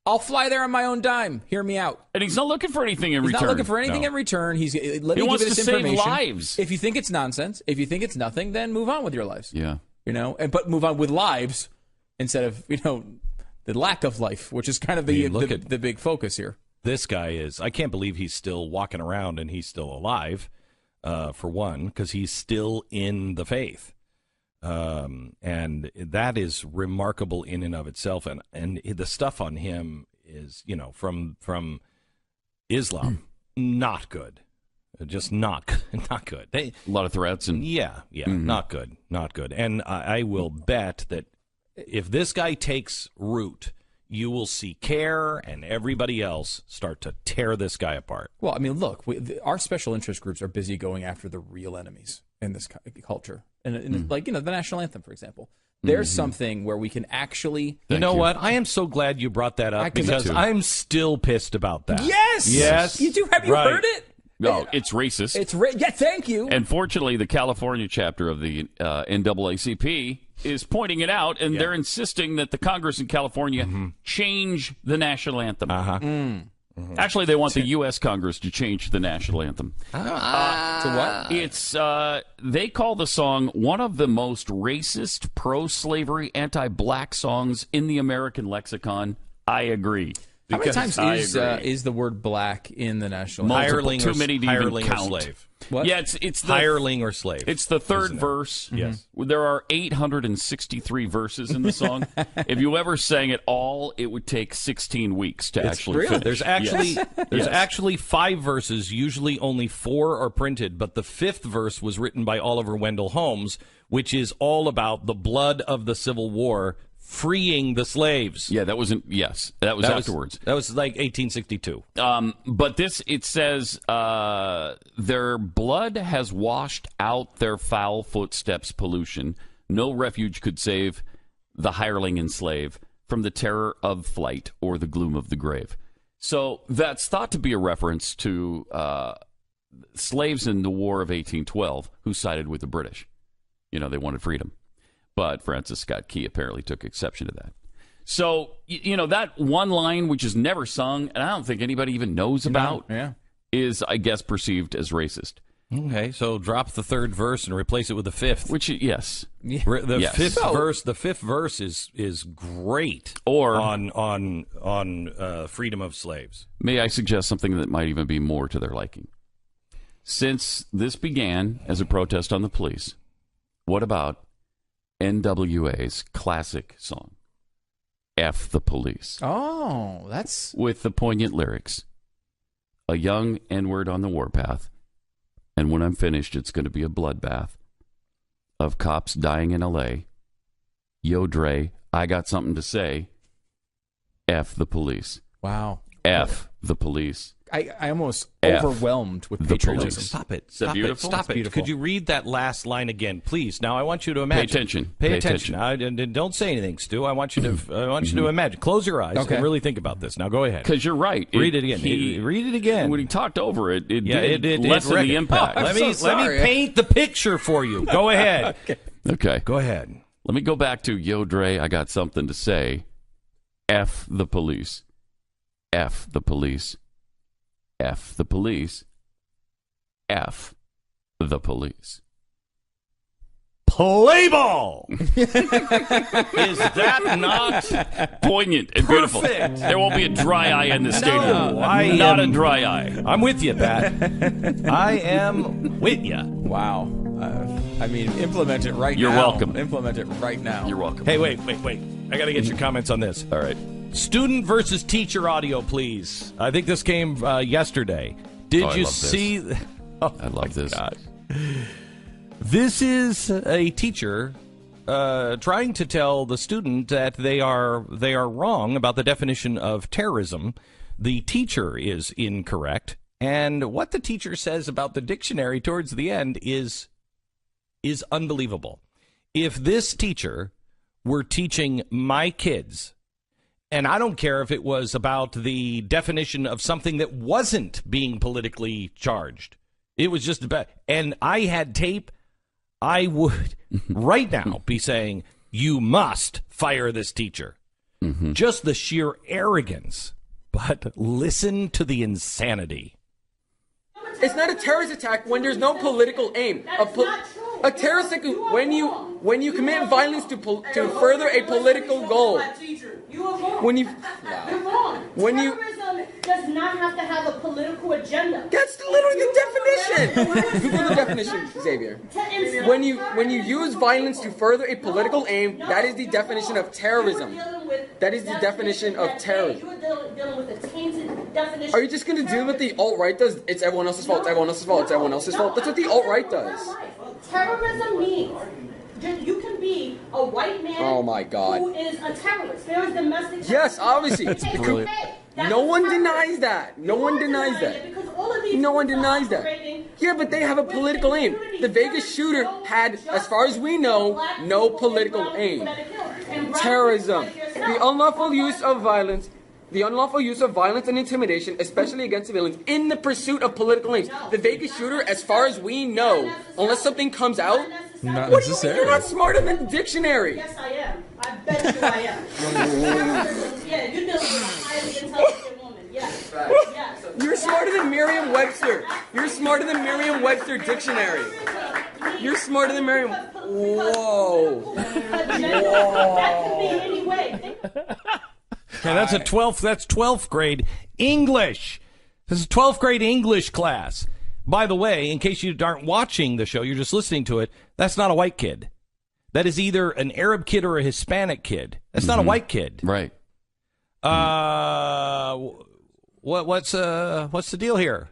I'll fly there on my own dime. Hear me out. And he's not looking for anything in return. He's not looking for anything in return. Let me give you this information. Save lives. If you think it's nonsense, if you think it's nothing, then move on with your lives. Yeah. You know, but move on with lives instead of, the lack of life, which is kind of the big focus here. This guy is, I can't believe he's still walking around and he's still alive, for one, because he's still in the faith. And that is remarkable in and of itself. And the stuff on him is, from Islam, not good. Just not good. A lot of threats. And not good. And I will bet that if this guy takes root, you will see CARE and everybody else start to tear this guy apart. Well, I mean, look, our special interest groups are busy going after the real enemies in this culture. And like, the national anthem, for example. There's something where we can actually... You know what? I am so glad you brought that up because I'm still pissed about that. Yes! You do? Have you heard it? No, it's racist. Thank you. And fortunately, the California chapter of the NAACP is pointing it out, and they're insisting that the Congress in California change the national anthem. Actually, they want the U.S. Congress to change the national anthem. To what? It's they call the song one of the most racist, pro-slavery, anti-black songs in the American lexicon. I agree. How many times is the word black in the national anthem? Hireling too many to even count. Or slave. What? Yeah, it's the hireling or slave. It's the third verse. Yes. There are 863 verses in the song. If you ever sang it all, it would take 16 weeks to actually finish. There's actually 5 verses. Usually only 4 are printed, but the 5th verse was written by Oliver Wendell Holmes, which is all about the blood of the Civil War freeing the slaves. Yeah, that wasn't. Yes, that was afterwards. That was like 1862. But it says their blood has washed out their foul footsteps pollution. No refuge could save the hireling and slave from the terror of flight or the gloom of the grave. So that's thought to be a reference to slaves in the War of 1812 who sided with the British. They wanted freedom. But Francis Scott Key apparently took exception to that. So, that one line, which is never sung, and I don't think anybody even knows about, is, I guess, perceived as racist. Okay, so drop the 3rd verse and replace it with the 5th. Which, yes. The 5th verse is great or on freedom of slaves. May I suggest something that might even be more to their liking? Since this began as a protest on the police, what about NWA's classic song, F the Police? Oh, that's... With the poignant lyrics, a young N-word on the warpath, and when I'm finished, it's going to be a bloodbath of cops dying in L.A. Yo, Dre, I got something to say. F the police. Wow. F the police. I almost overwhelmed with patriotism. Stop it. Is that beautiful? Stop it. Beautiful. Could you read that last line again, please? Now, I want you to imagine. Pay attention. Don't say anything, Stu. I want you to imagine. Close your eyes and really think about this. Now, go ahead. Because you're right. Read it again. Read it again. When he talked over it, it did lessen the impact. Let me paint the picture for you. Go ahead. Okay. Go ahead. Let me go back to Yo, Dre, I got something to say. F the police. F the police. F the police. F the police. Play ball! Is that not poignant and beautiful? There won't be a dry eye in the stadium. Not a dry eye. I'm with you, Pat. I am with you. Wow. Implement it right now. You're welcome. Implement it right now. You're welcome. Hey, wait. I got to get your comments on this. All right. Student versus teacher audio, please. I think this came yesterday. Did you see? I love this. Gosh. This is a teacher trying to tell the student that they are wrong about the definition of terrorism. The teacher is incorrect, and what the teacher says about the dictionary towards the end is unbelievable. If this teacher were teaching my kids, and I don't care if it was about the definition of something that wasn't being politically charged, it was just about, and I had tape, I would right now be saying, you must fire this teacher. Mm-hmm. Just the sheer arrogance. But listen to the insanity. It's not a terrorist attack when there's no political aim. A terrorist attack when you commit violence to further a political goal. When you terrorism does not have to have a political agenda. That's literally the definition. Google the definition, Xavier. When you use violence to further a political aim, that is the definition of terrorism. That is the definition of terrorism. Are you just going to deal with the alt-right does? It's everyone else's fault. It's everyone else's fault. It's everyone else's fault. That's what the alt-right does. Terrorism means you can be a white man who is a terrorist. There is domestic. Yes, obviously. Brilliant. No one denies that. No one denies that. No one denies that. Yeah, but they have a political aim. The Vegas shooter had, as far as we know, no political aim. Terrorism. The unlawful use of violence. The unlawful use of violence and intimidation, especially against civilians, in the pursuit of political aims. The Vegas shooter, as far as we know, unless something comes out, not what necessarily. You're not smarter than the dictionary. Yes, I am. I bet you I am. Yeah, you're dealing with a highly intelligent woman. Yes. Yes. You're smarter than Merriam-Webster. You're smarter than Merriam-Webster dictionary. You're smarter than Merriam. Whoa. That could be any way. Okay, that's 12th grade English. This is 12th grade English class. By the way, in case you aren't watching the show, you're just listening to it, that's not a white kid. That is either an Arab kid or a Hispanic kid. That's not a white kid. Right. What's the deal here?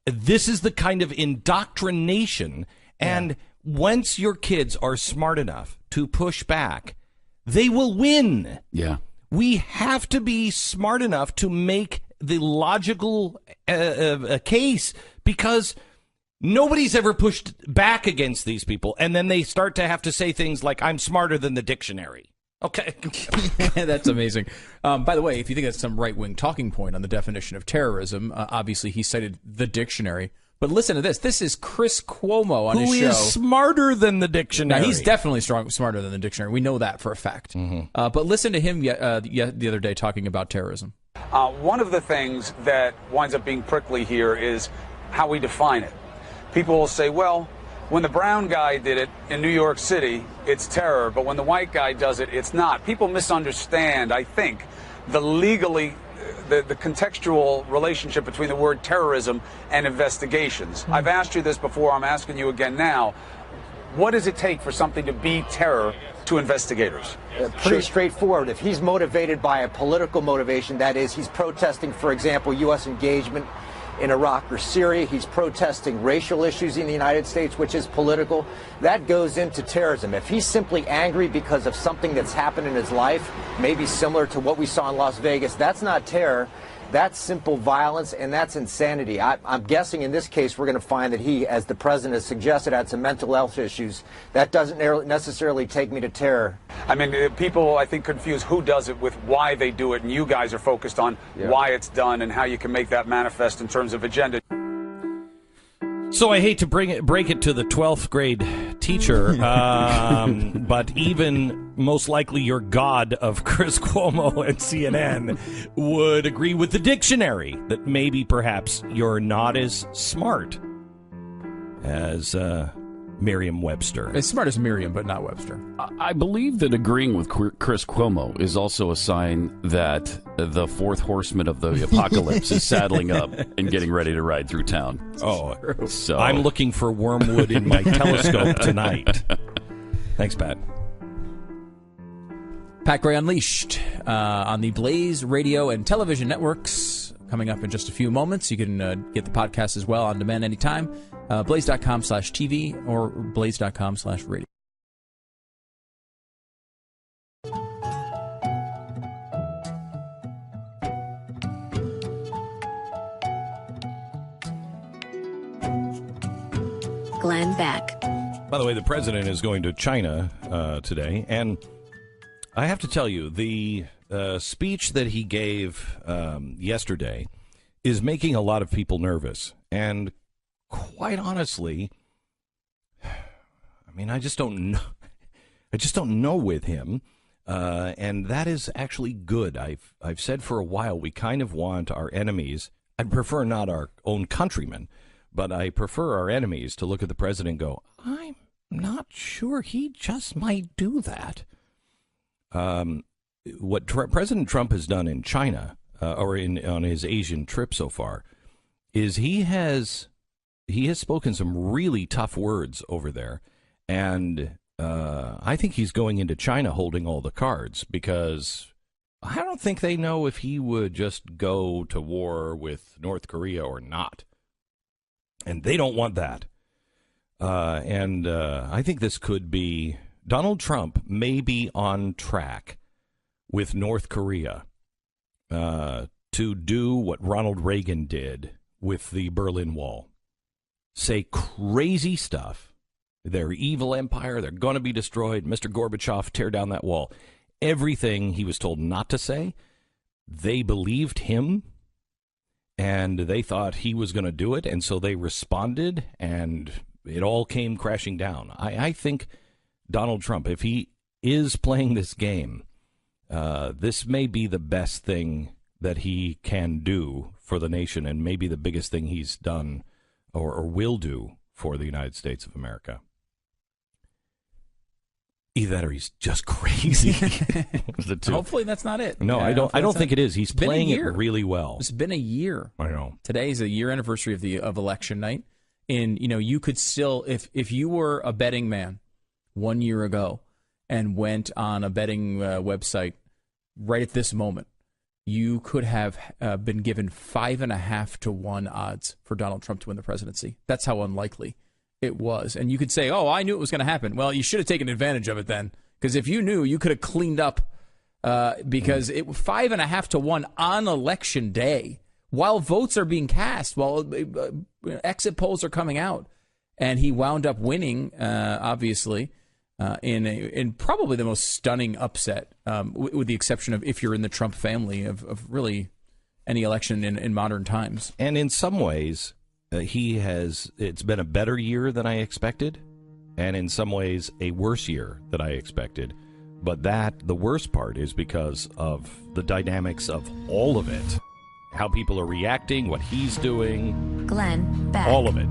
This is the kind of indoctrination, and once your kids are smart enough to push back, they will win. Yeah. We have to be smart enough to make the logical case, because nobody's ever pushed back against these people, and then they start to have to say things like, I'm smarter than the dictionary. Okay. That's amazing. By the way, if you think that's some right-wing talking point on the definition of terrorism, obviously he cited the dictionary. But listen to this. This is Chris Cuomo on his show. Who is smarter than the dictionary. Now, he's definitely smarter than the dictionary. We know that for a fact. Mm-hmm. But listen to him the other day talking about terrorism. One of the things that winds up being prickly here is how we define it. People will say, well, when the brown guy did it in New York City, it's terror, but when the white guy does it, it's not. People misunderstand, I think, the contextual relationship between the word terrorism and investigations. I've asked you this before, I'm asking you again now. What does it take for something to be terror to investigators? Pretty straightforward. If he's motivated by a political motivation, that is, he's protesting, for example, U.S. engagement in Iraq or Syria, he's protesting racial issues in the United States, which is political, that goes into terrorism. If he's simply angry because of something that's happened in his life, maybe similar to what we saw in Las Vegas, that's not terror. That's simple violence, and that's insanity. I'm guessing in this case we're going to find that he, as the president has suggested, had some mental health issues. That doesn't necessarily take me to terror. I mean, people, I think, confuse who does it with why they do it, and you guys are focused on why it's done and how you can make that manifest in terms of agenda. So I hate to break it to the 12th grade teacher, but even most likely your god of Chris Cuomo and CNN would agree with the dictionary that maybe perhaps you're not as smart as Merriam-Webster. As smart as Merriam, but not Webster. I believe that agreeing with Chris Cuomo is also a sign that the fourth horseman of the apocalypse is saddling up and getting ready to ride through town. Oh, so I'm looking for wormwood in my telescope tonight. Thanks, Pat. Pat Gray Unleashed on the Blaze radio and television networks. Coming up in just a few moments. You can get the podcast as well on demand anytime. Blaze.com/TV or Blaze.com/radio. Glenn Beck. By the way, the president is going to China today, and I have to tell you, the speech that he gave yesterday is making a lot of people nervous. And quite honestly, I mean, I just don't know. I just don't know with him, and that is actually good. I've said for a while we kind of want our enemies. I'd prefer not our own countrymen, but I prefer our enemies to look at the president and go, I'm not sure he just might do that. What President Trump has done in China, or on his Asian trip so far, is he has spoken some really tough words over there, and I think he's going into China holding all the cards, because I don't think they know if he would just go to war with North Korea or not, and they don't want that. And I think this could be Donald Trump may be on track with North Korea to do what Ronald Reagan did with the Berlin Wall. Say crazy stuff. They're evil empire. They're going to be destroyed. Mr. Gorbachev, tear down that wall. Everything he was told not to say, they believed him, and they thought he was going to do it, and so they responded, and it all came crashing down. I think Donald Trump, if he is playing this game, this may be the best thing that he can do for the nation, and maybe the biggest thing he's done or will do for the United States of America. Either that or he's just crazy. Hopefully that's not it. No, yeah, I don't think it is. He's playing it really well. It's been a year. I know. Today's a year anniversary of election night. And, you could still, if you were a betting man 1 year ago and went on a betting website right at this moment, you could have been given 5.5 to 1 odds for Donald Trump to win the presidency. That's how unlikely it was. And you could say, oh, I knew it was going to happen. Well, you should have taken advantage of it then, because if you knew, you could have cleaned up, because it 5.5 to 1 on election day, while votes are being cast, while exit polls are coming out. And he wound up winning, obviously, in probably the most stunning upset, with the exception of if you're in the Trump family of really any election in modern times. And in some ways, it's been a better year than I expected, and in some ways a worse year than I expected. But the worst part is because of the dynamics of all of it. How people are reacting, what he's doing. Glenn Beck. All of it.